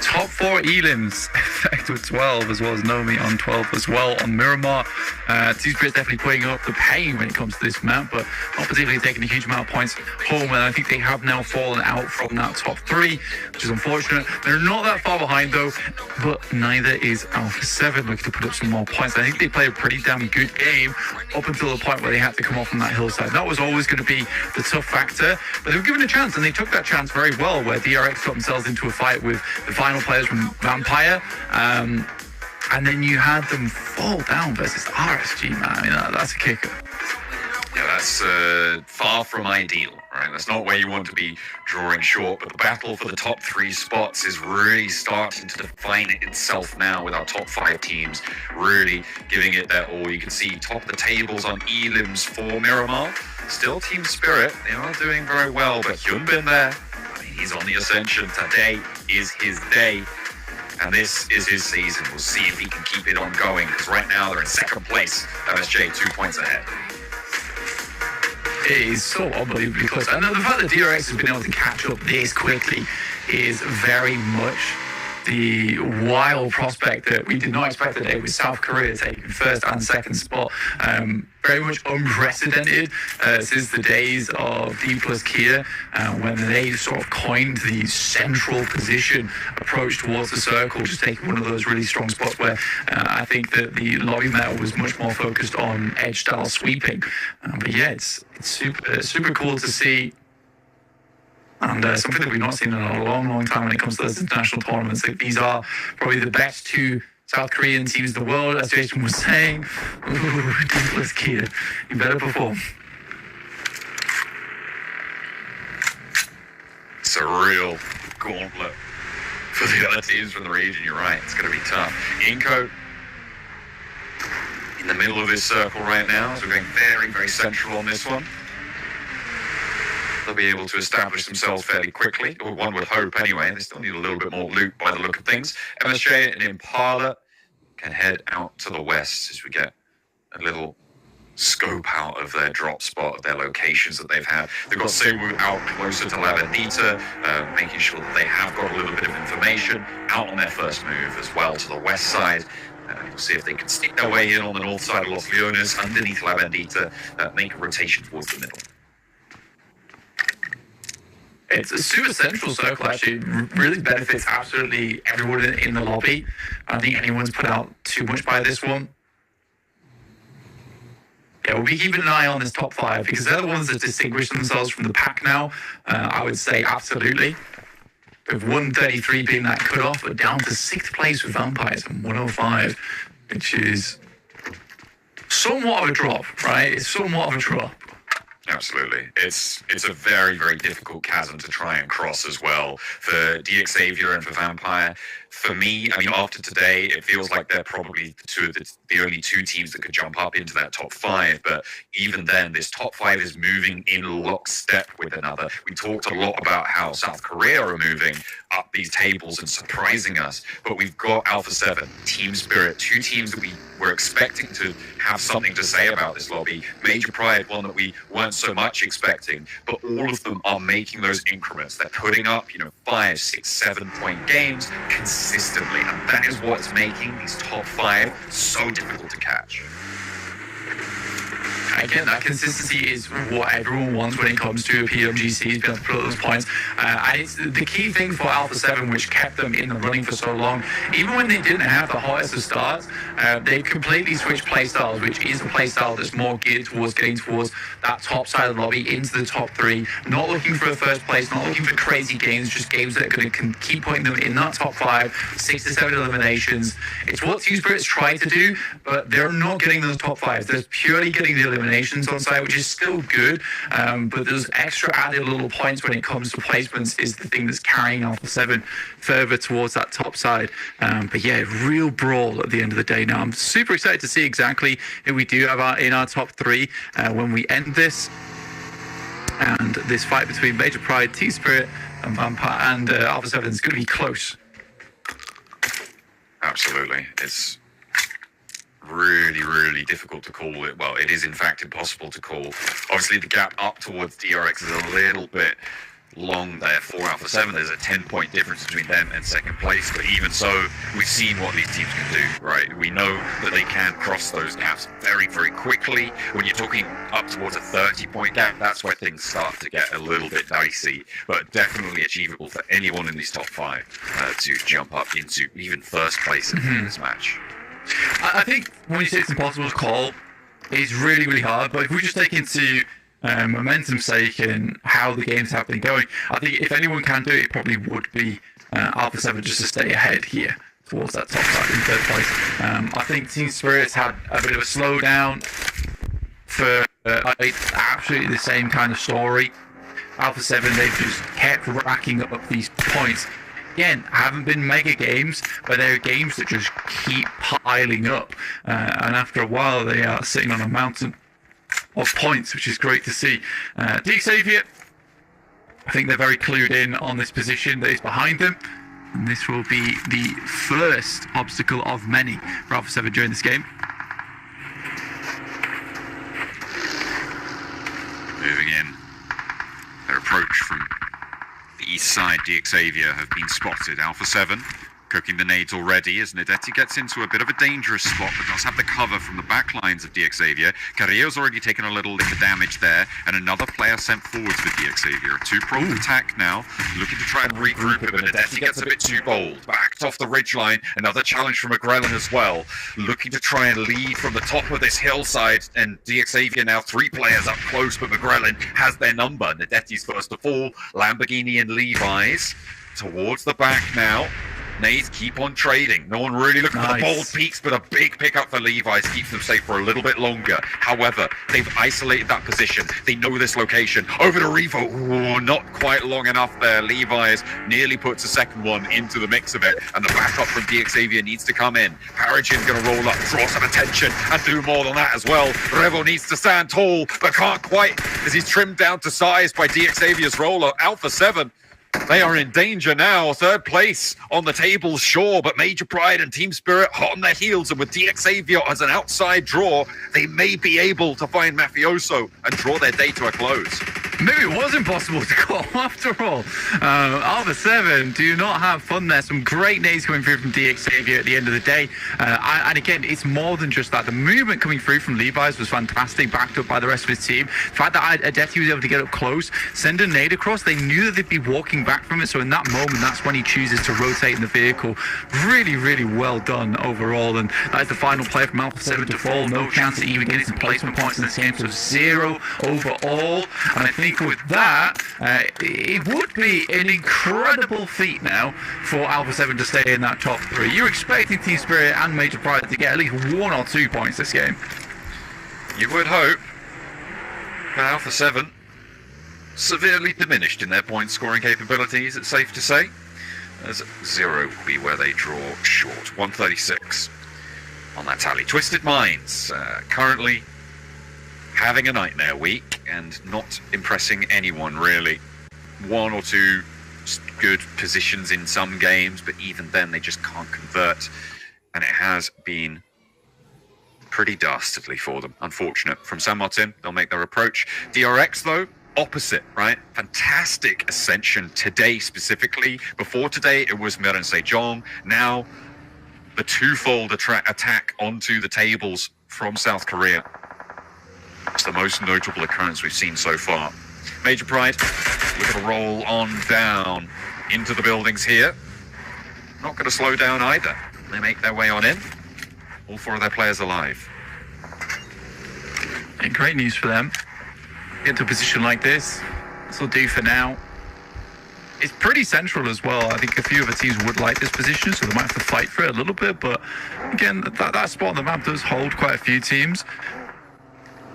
Top 4 elims, effect with 12, as well as Nomi on 12 as well on Miramar. Two Spirits definitely putting up the pain when it comes to this map, but not particularly taking a huge amount of points home, and I think they have now fallen out from that top 3, which is unfortunate. They're not that far behind though, but neither is Alpha 7 looking to put up some more points. I think they played a pretty damn good game up until the point where they had to come off from that hillside. That was always going to be the tough factor, but they were given a chance, and they took that chance very well, where DRX got themselves into a fight with the final players from Vampire, and then you had them fall down versus RSG, man. I mean, that's a kicker. Yeah, that's far from ideal, right? That's not where you want to be drawing short, but the battle for the top 3 spots is really starting to define itself now, with our top 5 teams really giving it their all. You can see top of the tables on elims for Miramar. Still Team Spirit, they are doing very well, but Hyunbin there, I mean, he's on the ascension. Today is his day, and this is his season. We'll see if he can keep it on going, because right now they're in 2nd place. MSJ 2 points ahead. It is so unbelievably close. And the fact that DRX has been able to catch up this quickly is very much the wild prospect that we did not expect today, with South Korea taking 1st and 2nd spot. Very much unprecedented since the days of D plus Kia, when they sort of coined the central position approach towards the circle, just taking one of those really strong spots where I think that the lobby meta was much more focused on edge style sweeping. But yeah, it's super cool to see. And something that we've not seen in a long time when it comes to those international tournaments. Like, these are probably the best 2 South Korean teams in the world, as Jason was saying. Ooh, Douglas Kia, you better perform. It's a real gauntlet for the other teams from the region. You're right, it's going to be tough. Inco in the middle of this circle right now, so we're going very, very central on this one. They'll be able to establish themselves fairly quickly, or one would hope anyway. They still need a little bit more loot by the look of things. MSJ and Impala can head out to the west as we get a little scope out of their drop spot, of their locations that they've had. They've got Sewu out closer to La Bendita, making sure that they have got a little bit of information out on their first move as well to the west side. We'll see if they can stick their way in on the north side of Los Leones underneath La Bendita, make a rotation towards the middle. It's a super central circle, actually. It really benefits absolutely everyone in the lobby. I don't think anyone's put out too much by this one. Yeah, we'll be keeping an eye on this top 5 because they're the ones that distinguish themselves from the pack now. I would say absolutely. With 133 being that cutoff, but down to 6th place with Vampires and 105, which is somewhat of a drop, right? It's somewhat of a drop. Absolutely. It's a very, very difficult chasm to try and cross as well for DXavior and for Vampire. For me, I mean, after today, it feels like they're probably the only 2 teams that could jump up into that top 5. But even then, this top 5 is moving in lockstep with another. We talked a lot about how South Korea are moving up these tables and surprising us. But we've got Alpha 7, Team Spirit, 2 teams that we were expecting to have something to say about this lobby. Major Pride, one that we weren't so much expecting, but all of them are making those increments. They're putting up, 5, 6, 7 point games consistently, and that is what's making these top 5 so difficult to catch. Again, that consistency is what everyone wants when it comes to a PUBG, being able to put up those points. And it's the key thing for Alpha 7, which kept them in the running for so long. Even when they didn't have the hottest of starts, they completely switched playstyles, which is a playstyle that's more geared towards getting towards that top side of the lobby, into the top 3. Not looking for a first place, not looking for crazy games, just games that are going to keep putting them in that top 5, 6 to 7 eliminations. It's what Team Spirit's trying to do, but they're not getting those top 5s. They're purely getting the eliminations on site, which is still good, but those extra added little points when it comes to placements is the thing that's carrying Alpha 7 further towards that top side. But yeah, real brawl at the end of the day. Now I'm super excited to see exactly who we do have in our top 3 when we end this, and this fight between Major Pride, Team Spirit and Vampire and Alpha 7 is going to be close. Absolutely. It's really, really difficult to call it. Well, it is in fact impossible to call. Obviously, the gap up towards DRX is a little bit long there for Alpha 7. There's a 10-point difference between them and second place, but even so, we've seen what these teams can do, right? We know that they can cross those gaps very, very quickly. When you're talking up towards a 30-point gap, that's where things start to get a little bit dicey, but definitely achievable for anyone in these top 5 to jump up into even first place in this match. I think when you say it's impossible to call, it's really, really hard. But if we just take into momentum's sake and how the games have been going, I think if anyone can do it, it probably would be Alpha 7 just to stay ahead here towards that top side in third place. I think Team Spirit's had a bit of a slowdown for absolutely the same kind of story. Alpha 7, they've just kept racking up these points. Again, haven't been mega games, but they're games that just keep piling up. And after a while, they are sitting on a mountain of points, which is great to see. DXavior, I think they're very clued in on this position that is behind them. And this will be the first obstacle of many for Alpha 7 during this game. Moving in. Their approach from the east side, DXavior have been spotted. Alpha 7 cooking the nades already as Nadetti gets into a bit of a dangerous spot, but does have the cover from the back lines of DXavior. Carrillo's already taken a little lick of damage there, and another player sent forwards for DXavior. A 2-pronged attack now, looking to try and regroup it, but Nadetti gets a bit too bold. Backed off the ridgeline, another challenge from McGrellan as well, looking to try and lead from the top of this hillside, and DXavior now 3 players up close, but McGrellan has their number. Nadetti's first to fall, Lamborghini and Levi's towards the back now. Nades keep on trading. No one really looking for the bold peaks, but a big pickup for Levi's keeps them safe for a little bit longer. However, they've isolated that position. They know this location. Over to Revo. Ooh, not quite long enough there. Levi's nearly puts a second one into the mix of it, and the backup from DXavior needs to come in. Paragin's going to roll up, draw some attention, and do more than that as well. Revo needs to stand tall, but can't quite, as he's trimmed down to size by DXavier's roller. Alpha 7. They are in danger now. Third place on the table, sure, but Major Pride and Team Spirit hot on their heels, and with DXavior as an outside draw, they may be able to find Mafioso and draw their day to a close. Maybe it was impossible to call after all. Alpha 7 do not have fun there. Some great nades coming through from DX Xavier at the end of the day. And again, it's more than just that. The movement coming through from Levi's was fantastic, backed up by the rest of his team. The fact that Adeti was able to get up close, send a nade across, they knew that they'd be walking back from it. So in that moment, that's when he chooses to rotate in the vehicle. Really, really well done overall. And that is the final play from Alpha 7 to fall. No chance to even get some placement points in this game. So 0 overall. And I think with that, it would be an incredible feat now for Alpha 7 to stay in that top 3. You're expecting Team Spirit and Major Pride to get at least 1 or 2 points this game. You would hope. But Alpha 7, severely diminished in their point scoring capabilities, it's safe to say. As 0 will be where they draw short. 136 on that tally. Twisted Minds, currently having a nightmare week and not impressing anyone really. 1 or 2 good positions in some games, but even then they just can't convert, and it has been pretty dastardly for them. Unfortunate. From San Martin, they'll make their approach. DRX though, opposite, right? Fantastic ascension today specifically. Before today it was Miren Sejong. Now the twofold attack onto the tables from South Korea. It's the most notable occurrence we've seen so far. Major Pride with a roll on down into the buildings here. Not going to slow down either. They make their way on in. All 4 of their players alive. And great news for them. Get to a position like this. This will do for now. It's pretty central as well. I think a few of the teams would like this position, so they might have to fight for it a little bit. But again, that spot on the map does hold quite a few teams.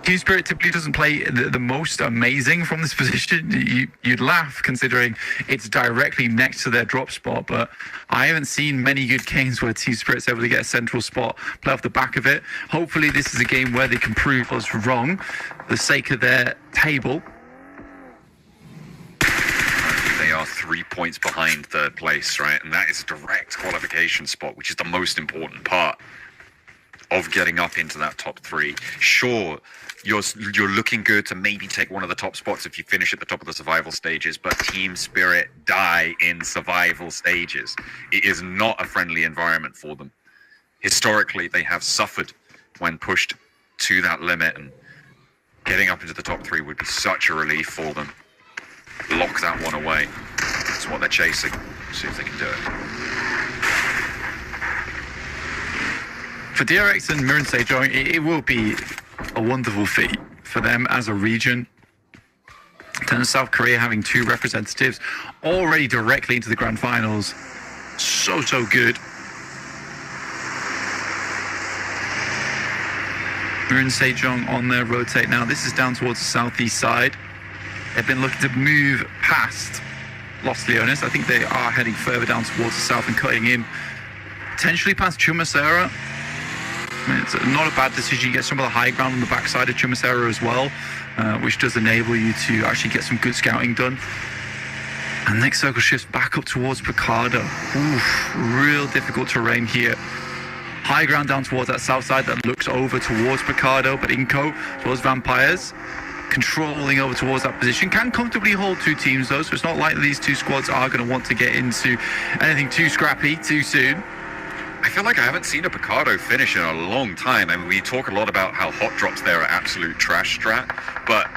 Team Spirit typically doesn't play the most amazing from this position. You'd laugh considering it's directly next to their drop spot, but I haven't seen many good games where Team Spirit's able to get a central spot, play off the back of it. Hopefully this is a game where they can prove us wrong for the sake of their table. They are 3 points behind third place, right? And that is a direct qualification spot, which is the most important part of getting up into that top 3. Sure, you're looking good to maybe take one of the top spots if you finish at the top of the survival stages, but Team Spirit die in survival stages. It is not a friendly environment for them. Historically, they have suffered when pushed to that limit, and getting up into the top 3 would be such a relief for them. Lock that one away. That's what they're chasing. See if they can do it. For DRX and Miren Sejong, it will be a wonderful feat for them as a region. In terms of South Korea having 2 representatives already directly into the grand finals. So good. Miren Sejong on their rotate now. This is down towards the southeast side. They've been looking to move past Los Leones. I think they are heading further down towards the south and cutting in potentially past Chumacera. I mean, it's not a bad decision. You get some of the high ground on the backside of Chumacera as well, which does enable you to actually get some good scouting done. And next circle shifts back up towards Picardo. Oof, real difficult terrain here. High ground down towards that south side that looks over towards Picardo, but Inco towards Vampires, controlling over towards that position. Can comfortably hold 2 teams though, so it's not like these 2 squads are going to want to get into anything too scrappy too soon. I feel like I haven't seen a Picardo finish in a long time. I mean, we talk a lot about how hot drops there are absolute trash strat, but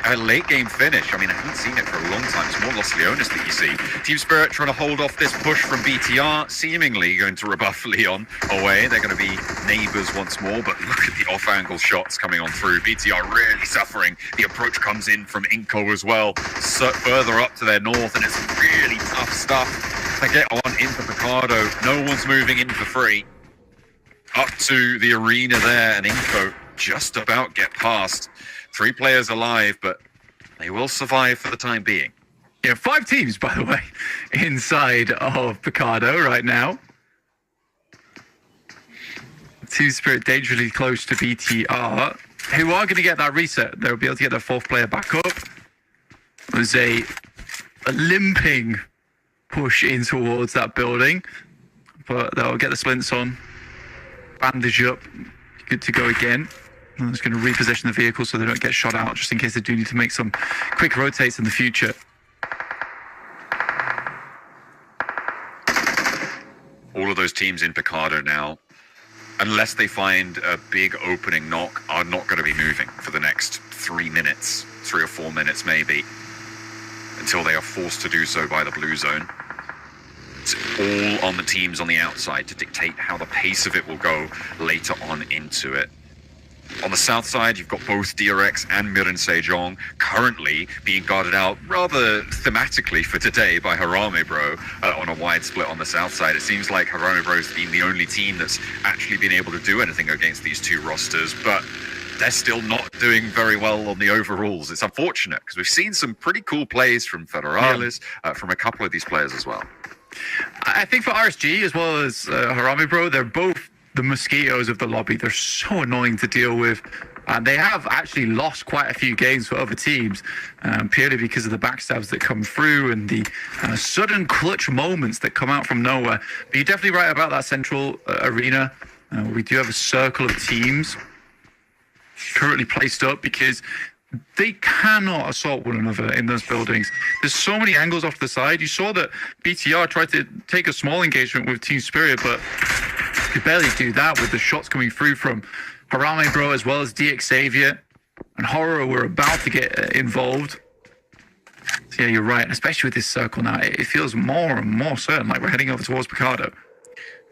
a late game finish, I mean, I haven't seen it for a long time. It's more Los Leones that you see. Team Spirit trying to hold off this push from BTR, seemingly going to rebuff Leon away. They're going to be neighbors once more, but look at the off-angle shots coming on through. BTR really suffering. The approach comes in from Inco as well, so further up to their north, and it's really tough stuff to get on into Picardo. No one's moving in for free. Up to the arena there, and Inco just about get past. 3 players alive, but they will survive for the time being. Yeah, 5 teams, by the way, inside of Picardo right now. Team Spirit dangerously close to BTR, who are going to get that reset. They'll be able to get their 4th player back up. There's a limping push in towards that building, but they'll get the splints on, bandage up, good to go again. I'm just going to reposition the vehicle so they don't get shot out, just in case they do need to make some quick rotates in the future. All of those teams in Picardo now, unless they find a big opening knock, are not going to be moving for the next 3 minutes, 3 or 4 minutes maybe, until they are forced to do so by the blue zone. It's all on the teams on the outside to dictate how the pace of it will go later on into it. On the south side, you've got both DRX and Mirin Sejong currently being guarded out rather thematically for today by Harame Bro on a wide split on the south side. It seems like Harame Bro's been the only team that's actually been able to do anything against these two rosters, but they're still not doing very well on the overalls. It's unfortunate because we've seen some pretty cool plays from Federales, from a couple of these players as well. I think for RSG as well as Harame Bro, they're both the mosquitoes of the lobby. They're so annoying to deal with. And they have actually lost quite a few games for other teams, purely because of the backstabs that come through and the sudden clutch moments that come out from nowhere. But you're definitely right about that central arena. We do have a circle of teams currently placed up because they cannot assault one another in those buildings. There's so many angles off the side. You saw that BTR tried to take a small engagement with Team Spirit, but could barely do that with the shots coming through from Harame Bro as well as DX Xavier. And Horror were about to get involved. So yeah, you're right. Especially with this circle now, it feels more and more certain like we're heading over towards Picardo.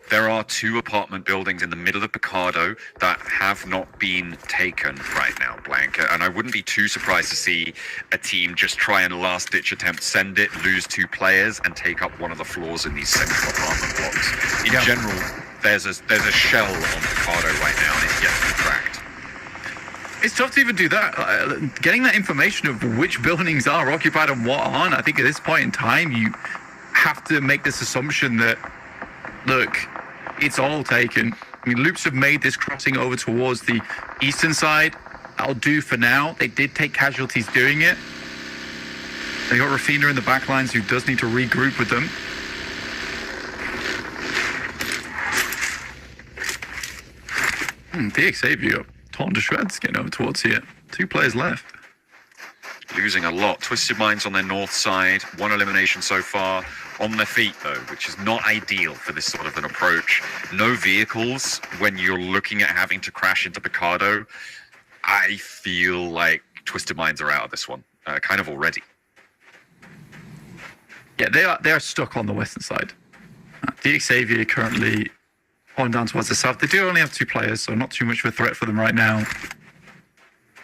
There are 2 apartment buildings in the middle of Picardo that have not been taken right now, Blanca, and I wouldn't be too surprised to see a team just try and last-ditch attempt, send it, lose 2 players, and take up one of the floors in these central apartment blocks. In general, there's a shell on Picardo right now, and it's yet to be cracked. It's tough to even do that. Getting that information of which buildings are occupied and what aren't, I think at this point in time, you have to make this assumption that, look, it's all taken. I mean, Loops have made this crossing over towards the eastern side. That'll do for now. They did take casualties doing it. They got Rafina in the backlines who does need to regroup with them. DX Xavier torn to shreds getting over towards here. 2 players left. Losing a lot. Twisted Minds on their north side. 1 elimination so far. On their feet, though, which is not ideal for this sort of an approach. No vehicles when you're looking at having to crash into Picardo. I feel like Twisted Minds are out of this one, kind of already. Yeah, they are stuck on the western side. DX Xavier currently on down towards the south. They do only have 2 players, so not too much of a threat for them right now.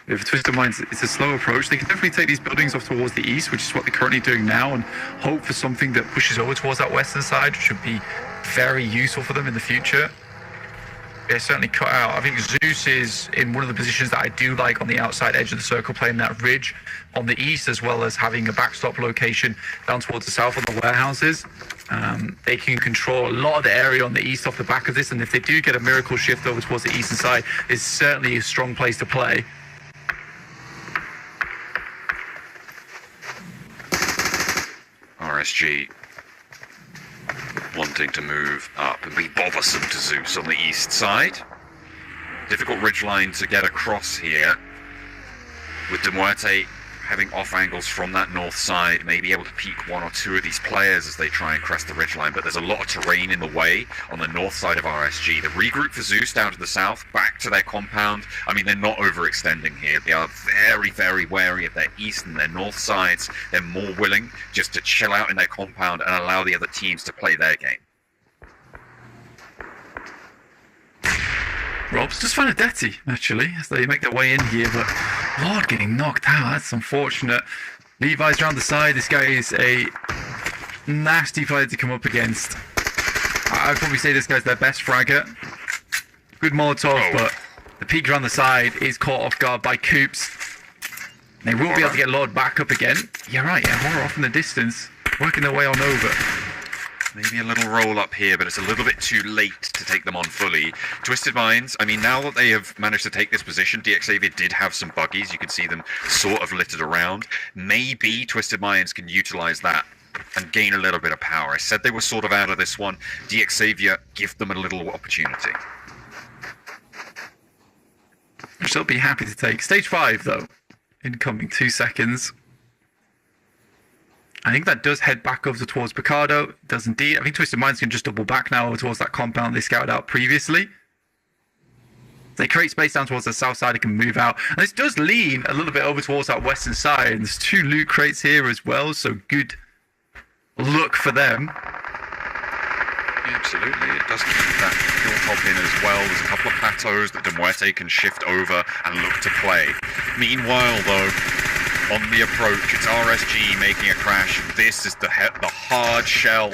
If Twisted Minds, it's a slow approach. They can definitely take these buildings off towards the east, which is what they're currently doing now, and hope for something that pushes over towards that western side, which should be very useful for them in the future. They're certainly cut out. I think Zeus is in one of the positions that I do like on the outside edge of the circle, playing that ridge on the east, as well as having a backstop location down towards the south on the warehouses. They can control a lot of the area on the east off the back of this, and if they do get a miracle shift over towards the eastern side, it's certainly a strong place to play. RSG wanting to move up and be bothersome to Zeus on the east side. Difficult ridgeline to get across here. With De Muerte having off angles from that north side, may be able to peek 1 or 2 of these players as they try and crest the ridgeline, but there's a lot of terrain in the way on the north side of RSG. The regroup for Zeus down to the south, back to their compound. I mean, they're not overextending here. They are very, very wary of their east and their north sides. They're more willing just to chill out in their compound and allow the other teams to play their game. Rob's just found a Detty, actually, as they make their way in here, but Lord getting knocked out, that's unfortunate. Levi's around the side. This guy is a nasty player to come up against. I'd probably say this guy's their best fragger. Good Molotov, but the peek around the side is caught off guard by Coops. They will be able to get Lord back up again. You're right, yeah, Horror off in the distance, working their way on over. Maybe a little roll up here, but it's a little bit too late to take them on fully. Twisted Minds, I mean, now that they have managed to take this position, DX Xavier did have some buggies. You can see them sort of littered around. Maybe Twisted Minds can utilize that and gain a little bit of power. I said they were sort of out of this one. DX Xavier, give them a little opportunity. Just they'll be happy to take. Stage 5, though, incoming 2 seconds. I think that does head back over towards Picardo. It does indeed. I think Twisted Minds can just double back now over towards that compound they scouted out previously. They create space down towards the south side. It can move out. And this does lean a little bit over towards that western side. And there's 2 loot crates here as well, so good luck for them. Yeah, absolutely. It does keep that hilltop in as well. There's a couple of plateaus that Demuete can shift over and look to play. Meanwhile, though, on the approach, it's RSG making a crash. This is the hard shell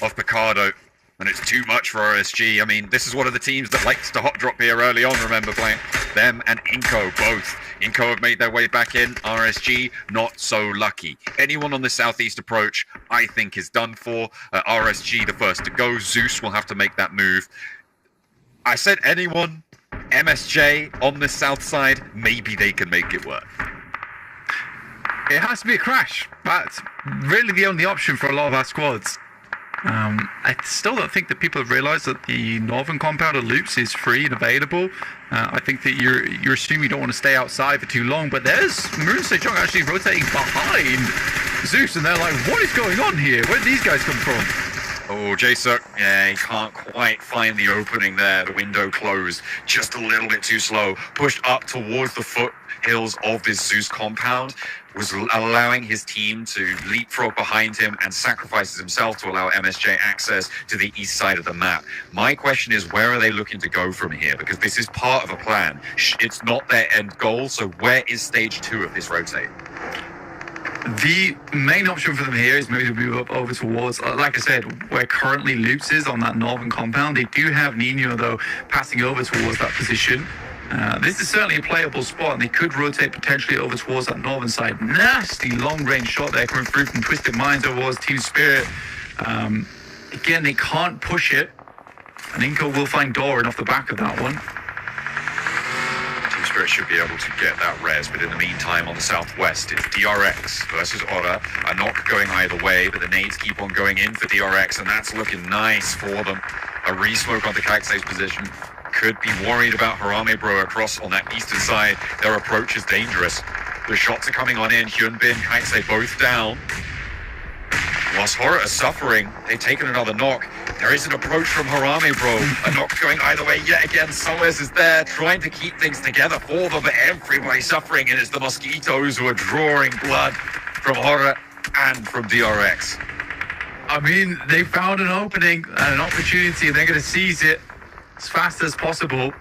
of Picardo, and it's too much for RSG. I mean, this is one of the teams that likes to hot drop here early on, remember, playing them and Inco both. Inco have made their way back in. RSG, not so lucky. Anyone on the southeast approach, I think, is done for. RSG, the first to go. Zeus will have to make that move. I said anyone. MSJ on the south side, maybe they can make it work. It has to be a crash. That's really the only option for a lot of our squads. I still don't think that people have realised that the northern compound of loops is free and available. I think that you're assuming you don't want to stay outside for too long, but there's Maroon Sejong actually rotating behind Zeus, and they're like, what is going on here? Where did these guys come from? Oh, Jason, yeah, he can't quite find the opening there. The window closed just a little bit too slow. Pushed up towards the foothills of this Zeus compound, was allowing his team to leapfrog behind him and sacrifices himself to allow MSJ access to the east side of the map. My question is, where are they looking to go from here? Because this is part of a plan. It's not their end goal, so where is stage 2 of this rotate? The main option for them here is maybe to move up over towards, like I said, where currently Loops is on that northern compound. They do have Nino, though, passing over towards that position. This is certainly a playable spot, and they could rotate potentially over towards that northern side. Nasty long-range shot there coming through from Twisted Minds over towards Team Spirit. Again, they can't push it, and Inco will find Doran off the back of that one. Team Spirit should be able to get that res, but in the meantime, on the southwest, it's DRX versus Aura. A knock going either way, but the nades keep on going in for DRX, and that's looking nice for them. A re-smoke on the Kaxei's position. Could be worried about Harame Bro across on that eastern side. Their approach is dangerous. The shots are coming on in. Hyunbin, Kaxei both down. Whilst Horror are suffering, they've taken another knock. There is an approach from Harame Bro. A knock going either way yet again. Soez is there trying to keep things together for them, but everybody's suffering, and it's the Mosquitoes who are drawing blood from Horror and from DRX. I mean, they found an opening and an opportunity, and they're going to seize it as fast as possible.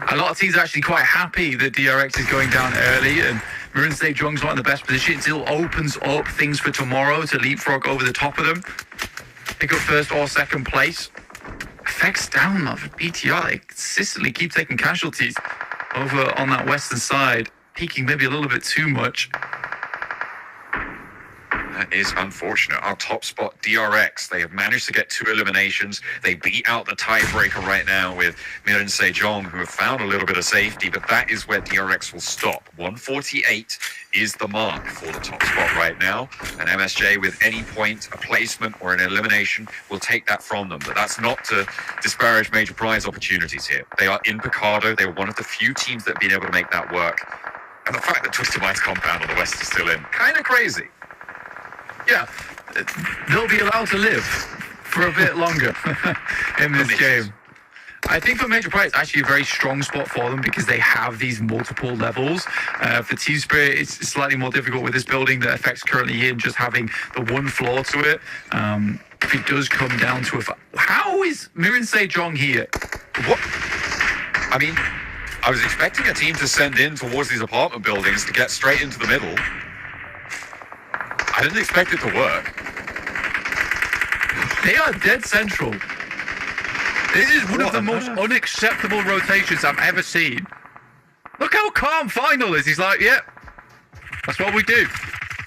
A lot of teams are actually quite happy that DRX is going down early, and Maroon State Jung's not in the best position. It still opens up things for tomorrow to leapfrog over the top of them. Pick up first or second place. Effects down of BTR. They consistently keep taking casualties over on that western side, peaking maybe a little bit too much. That is unfortunate. Our top spot, DRX, they have managed to get 2 eliminations. They beat out the tiebreaker right now with Mirin Sejong, who have found a little bit of safety, but that is where DRX will stop. 148 is the mark for the top spot right now, and MSJ, with any point, a placement or an elimination, will take that from them. But that's not to disparage major prize opportunities here. They are in Picardo. They were one of the few teams that have been able to make that work. And the fact that Twisted Minds compound on the west is still in, kind of crazy. Yeah, they'll be allowed to live for a bit longer in this game. I think for Major Pride, it's actually a very strong spot for them because they have these multiple levels. For Team Spirit, it's slightly more difficult with this building that affects currently in just having the one floor to it. If it does come down to how is Mirin Sejong here? What? I mean, I was expecting a team to send in towards these apartment buildings to get straight into the middle. I didn't expect it to work. They are dead central. This is one of the most unacceptable rotations I've ever seen. Look how calm Final is. He's like, yeah, that's what we do.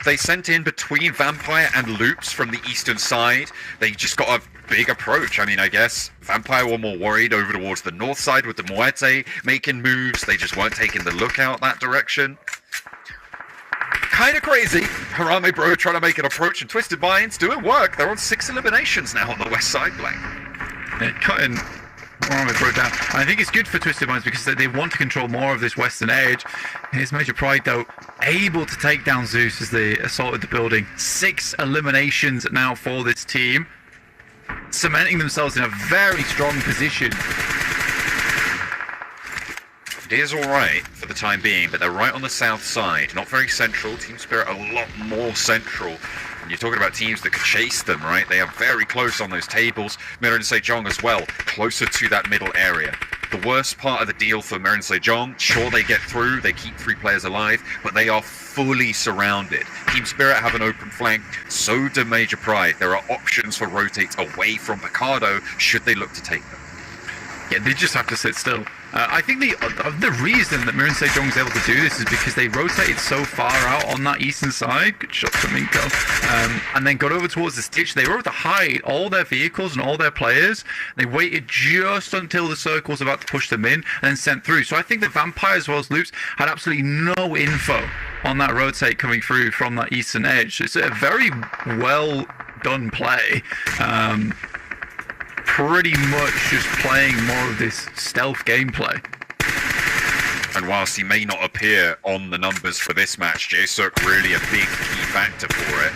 They sent in between Vampire and Loops from the eastern side. They just got a big approach. I mean, I guess Vampire were more worried over towards the north side with the Muerte making moves. They just weren't taking the lookout that direction. Kind of crazy. Harame Bro trying to make an approach, and Twisted Minds doing work. They're on 6 eliminations now on the west side, Blank. They're cutting broke down. I think it's good for Twisted Minds because they want to control more of this western edge. Here's Major Pride, though, able to take down Zeus as they assaulted the building. 6 eliminations now for this team, cementing themselves in a very strong position. It is all right for the time being, but they're right on the south side. Not very central. Team Spirit a lot more central. And you're talking about teams that could chase them, right? They are very close on those tables. Mirror and Sejong as well, closer to that middle area. The worst part of the deal for Mirror and Sejong, sure, they get through, they keep 3 players alive, but they are fully surrounded. Team Spirit have an open flank, so do Major Pride. There are options for rotates away from Picardo should they look to take them. Yeah, they just have to sit still. I think the reason that Mirror and Sejong is able to do this is because they rotated so far out on that eastern side. Good shot from Minko. And then got over towards the stitch. They were able to hide all their vehicles and all their players. They waited just until the circle was about to push them in and then sent through. So I think the Vampire as well as Loops had absolutely no info on that rotate coming through from that eastern edge. It's a very well done play. Pretty much just playing more of this stealth gameplay. And whilst he may not appear on the numbers for this match, Jaesuk really a big key factor for it.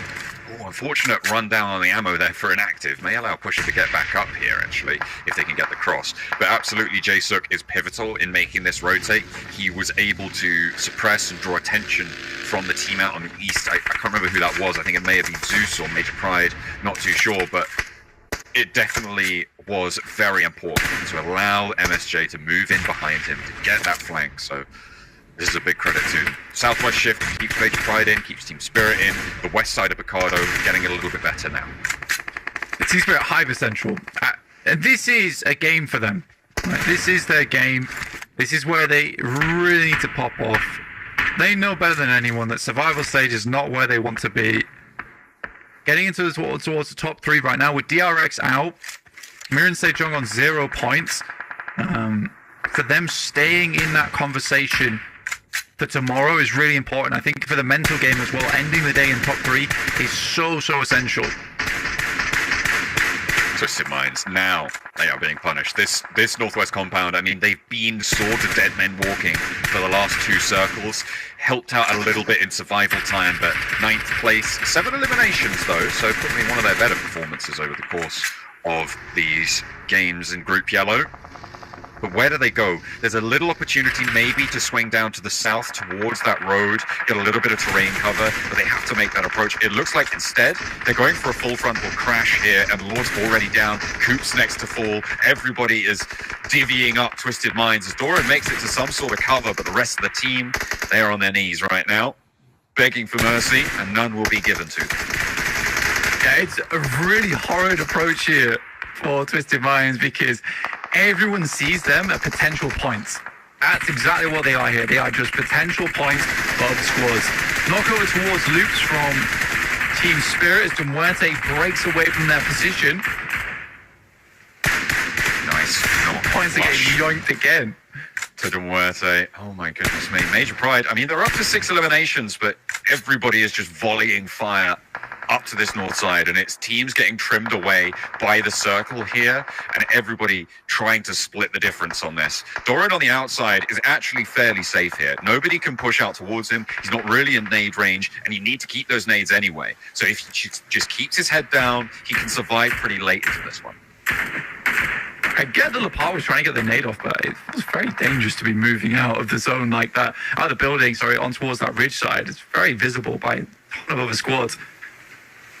Oh, unfortunate rundown on the ammo there for inactive. May allow Pusher to get back up here, actually, if they can get the cross. But absolutely, Jaesuk is pivotal in making this rotate. He was able to suppress and draw attention from the team out on the east. I can't remember who that was. I think it may have been Zeus or Major Pride. Not too sure, but it definitely was very important to allow MSJ to move in behind him to get that flank. So this is a big credit to Southwest Shift, keeps Major Pride in, keeps Team Spirit in. The west side of Picardo getting a little bit better now. Team Spirit hyper central. This is a game for them. Right? This is their game. This is where they really need to pop off. They know better than anyone that survival stage is not where they want to be. Getting into towards the top 3 right now with DRX out, Mirror and Sejong on 0 points. For them staying in that conversation for tomorrow is really important. I think for the mental game as well, ending the day in top 3 is so essential. Twisted Minds, now they are being punished. This Northwest compound, I mean, they've been sort of dead men walking for the last 2 circles. Helped out a little bit in survival time, but 9th place. 7 eliminations, though, so probably one of their better performances over the course of these games in Group Yellow. But where do they go? There's a little opportunity maybe to swing down to the south towards that road, get a little bit of terrain cover, but they have to make that approach. It looks like instead they're going for a full frontal crash here, and Lord's already down, Coop's next to fall, everybody is divvying up Twisted Minds as Doran makes it to some sort of cover, but the rest of the team, they are on their knees right now, begging for mercy, and none will be given to them. Yeah, it's a really horrid approach here for Twisted Minds because everyone sees them at potential points. That's exactly what they are here. They are just potential points of squads. Knock over towards Loops from Team Spirit as Muerte breaks away from their position. Nice. Points to get yoinked again. To Muerte. Oh my goodness me. Major Pride. I mean, they're up to 6 eliminations, but everybody is just volleying fire up to this north side, and it's teams getting trimmed away by the circle here, and everybody trying to split the difference on this. Doran on the outside is actually fairly safe here. Nobody can push out towards him. He's not really in nade range, and you need to keep those nades anyway. So if he just keeps his head down, he can survive pretty late into this one. I get that Lepar was trying to get the nade off, but it was very dangerous to be moving out of the zone like that, out of the building, on towards that ridge side. It's very visible by a ton of other squads.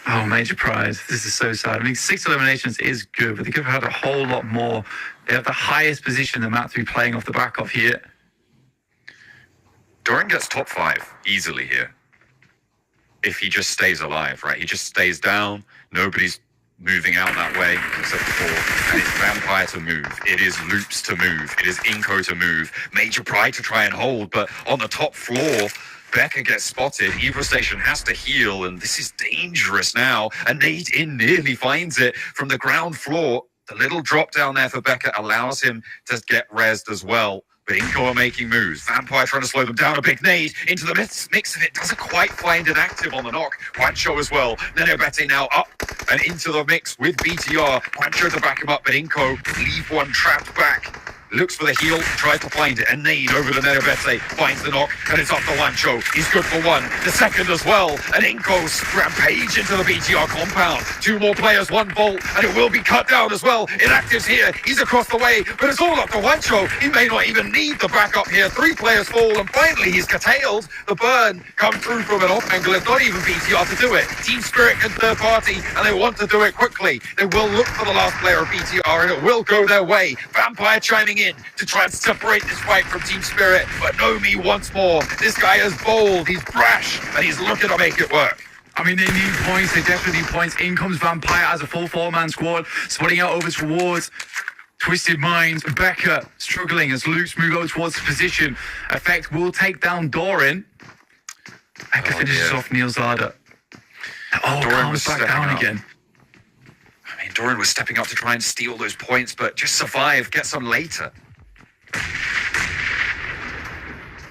Oh, Major Pride. This is so sad. I mean, 6 eliminations is good, but they could have had a whole lot more. They have the highest position the map to be playing off the back of here. Doran gets top 5 easily here. If he just stays alive, right? He just stays down. Nobody's moving out that way except for, and it's Vampire to move. It is Loops to move. It is Inko to move. Major Pride to try and hold, but on the top floor, Becca gets spotted. Evo Station has to heal, and this is dangerous now. And Nate in nearly finds it from the ground floor. The little drop down there for Becca allows him to get rezzed as well. But Inco are making moves. Vampire trying to slow them down. A big nade into the mix of it. Doesn't quite find an active on the knock. Juancho as well. Nenobete now up and into the mix with BTR. Juancho to back him up, but Inco leave one trapped back. Looks for the heal, tries to find it. A nade over to Nenobete. Finds the knock, and it's up to Juancho. He's good for one. The second as well. And Inco's rampage into the BTR compound. 2 more players, 1 volt, and it will be cut down as well. Inactive's here. He's across the way, but it's all up to Juancho. He may not even need the backup here. 3 players fall, and finally he's curtailed. The burn comes through from an off angle. It's not even BTR to do it. Team Spirit and third party, and they want to do it quickly. They will look for the last player of BTR, and it will go their way. Vampire chiming in to try and separate this fight from Team Spirit, but Nomi once more. This guy is bold, he's brash, and he's looking to make it work. I mean, they need points. They definitely need points. In comes Vampire as a full 4-man squad, splitting out over towards Twisted Minds. Becca struggling as Luke's move towards the position. Effect will take down Doran. Becca finishes off Neil's ladder. Oh, Doran calms was back stepping down up. again. I mean, Doran was stepping up to try and steal those points, but just survive, get some later.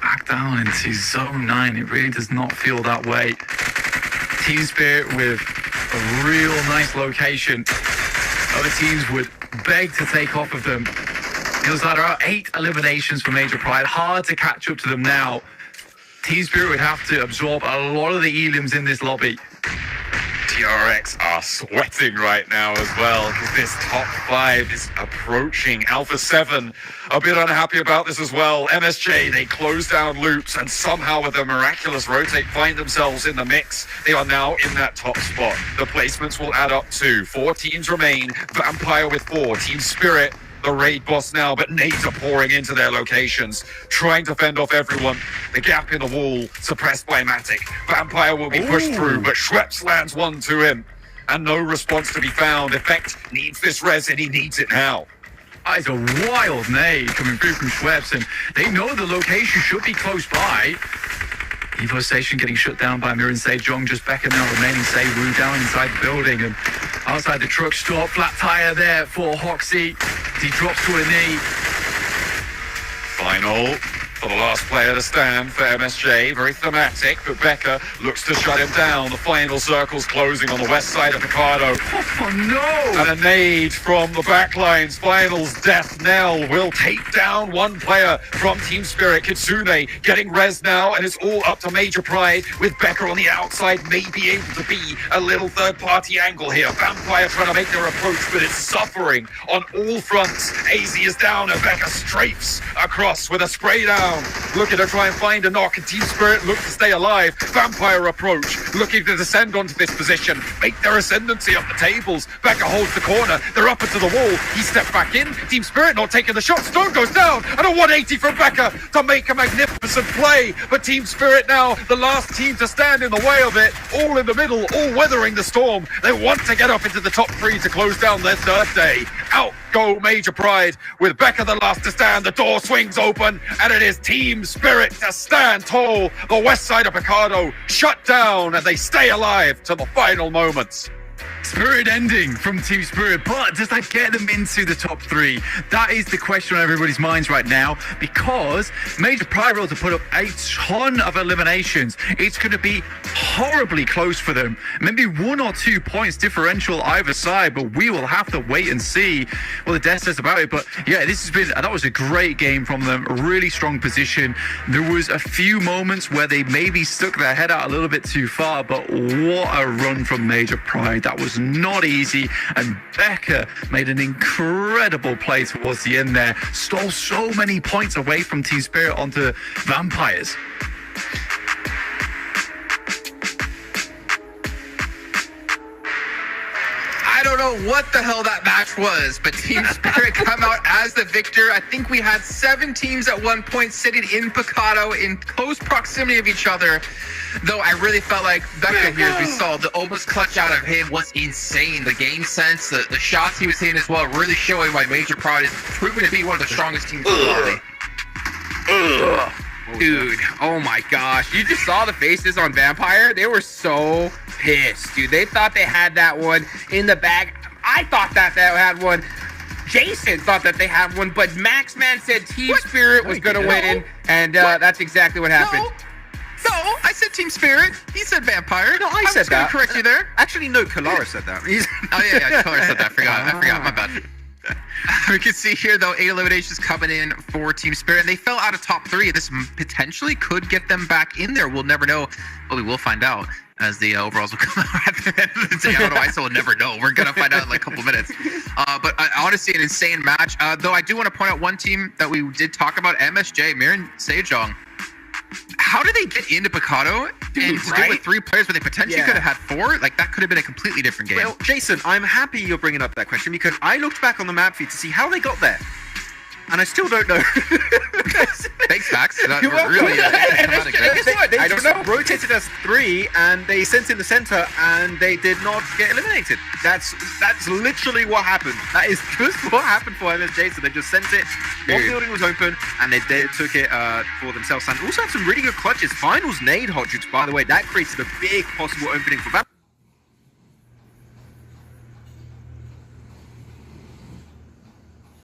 Back down into zone 9. It really does not feel that way. Team Spirit with a real nice location. Other teams would beg to take off of them. Neil's ladder are 8 eliminations for Major Pride. Hard to catch up to them now. Team Spirit would have to absorb a lot of the elims in this lobby. TRX are sweating right now as well, because this top 5 is approaching. Alpha 7 a bit unhappy about this as well. MSJ, they close down loops and somehow with a miraculous rotate find themselves in the mix. They are now in that top spot. The placements will add up to 4 teams remain. Vampire with 4. Team Spirit, the raid boss now, but nades are pouring into their locations, trying to fend off everyone. The gap in the wall suppressed by Matic. Vampire will be pushed through, but Schweppes lands one to him, and no response to be found. Effect needs this res, and he needs it now. That is a wild nade coming through from Schweppes, and they know the location should be close by. Evo Station getting shut down by Mirren Sejong, just Becca now remaining safe. Wu down inside the building and outside the truck stop. Flat tire there for Hoxie. He drops to a knee. Final for the last player to stand for MSJ. Very thematic, but Becca looks to shut him down. The final circle's closing on the west side of Picardo. Oh no! And a nade from the backlines. Finals death knell will take down one player from Team Spirit. Kitsune getting res now, and it's all up to Major Pride with Becca on the outside. May be able to be a little third-party angle here. Vampire trying to make their approach, but it's suffering on all fronts. AZ is down, and Becca strafes across with a spray down. Looking to try and find a knock, and Team Spirit look to stay alive. Vampire approach, looking to descend onto this position, make their ascendancy up the tables. Becca holds the corner, they're up into the wall. He steps back in, Team Spirit not taking the shot. Stone goes down, and a 180 from Becca to make a magnificent play. But Team Spirit now, the last team to stand in the way of it, all in the middle, all weathering the storm. They want to get up into the top 3 to close down their third day. Out go Major Pride with Becca the last to stand. The door swings open, and it is Team Spirit to stand tall. The west side of Picardo shut down, and they stay alive to the final moments. Spirit ending from Team Spirit, but does that get them into the top 3? That is the question on everybody's minds right now, because Major Pride were able to put up a ton of eliminations. It's going to be horribly close for them. Maybe 1 or 2 points differential either side, but we will have to wait and see what the death says about it. But yeah, that was a great game from them. A really strong position. There was a few moments where they maybe stuck their head out a little bit too far, but what a run from Major Pride. That was not easy, and Becca made an incredible play towards the end there. Stole so many points away from Team Spirit onto Vampires. I don't know what the hell that match was, but Team Spirit come out as the victor. I think we had 7 teams at one point sitting in Picado in close proximity of each other. Though I really felt like Becca here, as we saw, the almost clutch out of him was insane. The game sense, the shots he was hitting as well, really showing why Major Pride is proven to be one of the strongest teams in the world. Dude, oh my gosh. You just saw the faces on Vampire. They were so pissed, dude. They thought they had that one in the bag. I thought that they had one. Jason thought that they had one, but Maxman said Team Spirit was going to win, and that's exactly what happened. No, I said Team Spirit. He said Vampire. No, I was said gonna that. Correct you there. Actually, no, Kalara said that. Oh yeah, Kalara said that. I forgot. My bad. We can see here though 8 eliminations coming in for Team Spirit, and they fell out of top 3. This potentially could get them back in there. We'll never know, but we will find out as the overalls will come out at the end of the day. I don't know why, so we'll never know. We're gonna find out in like a couple minutes. But honestly, an insane match. Though I do want to point out one team that we did talk about, MSJ, Mirren Sejong. How did they get into Picado and to do with 3 players, but they potentially could have had 4? Like that could have been a completely different game. Well, Jason, I'm happy you're bringing up that question because I looked back on the map feed to see how they got there, and I still don't know. Thanks, Max. That You're welcome. really dramatic. They just rotated us 3, and they sent in the center, and they did not get eliminated. That's literally what happened. That is just what happened for MSJ. So they just sent it. One building was open, and they took it for themselves. And also had some really good clutches. Finals nade hot jukes, by the way. That created a big possible opening for Vamp.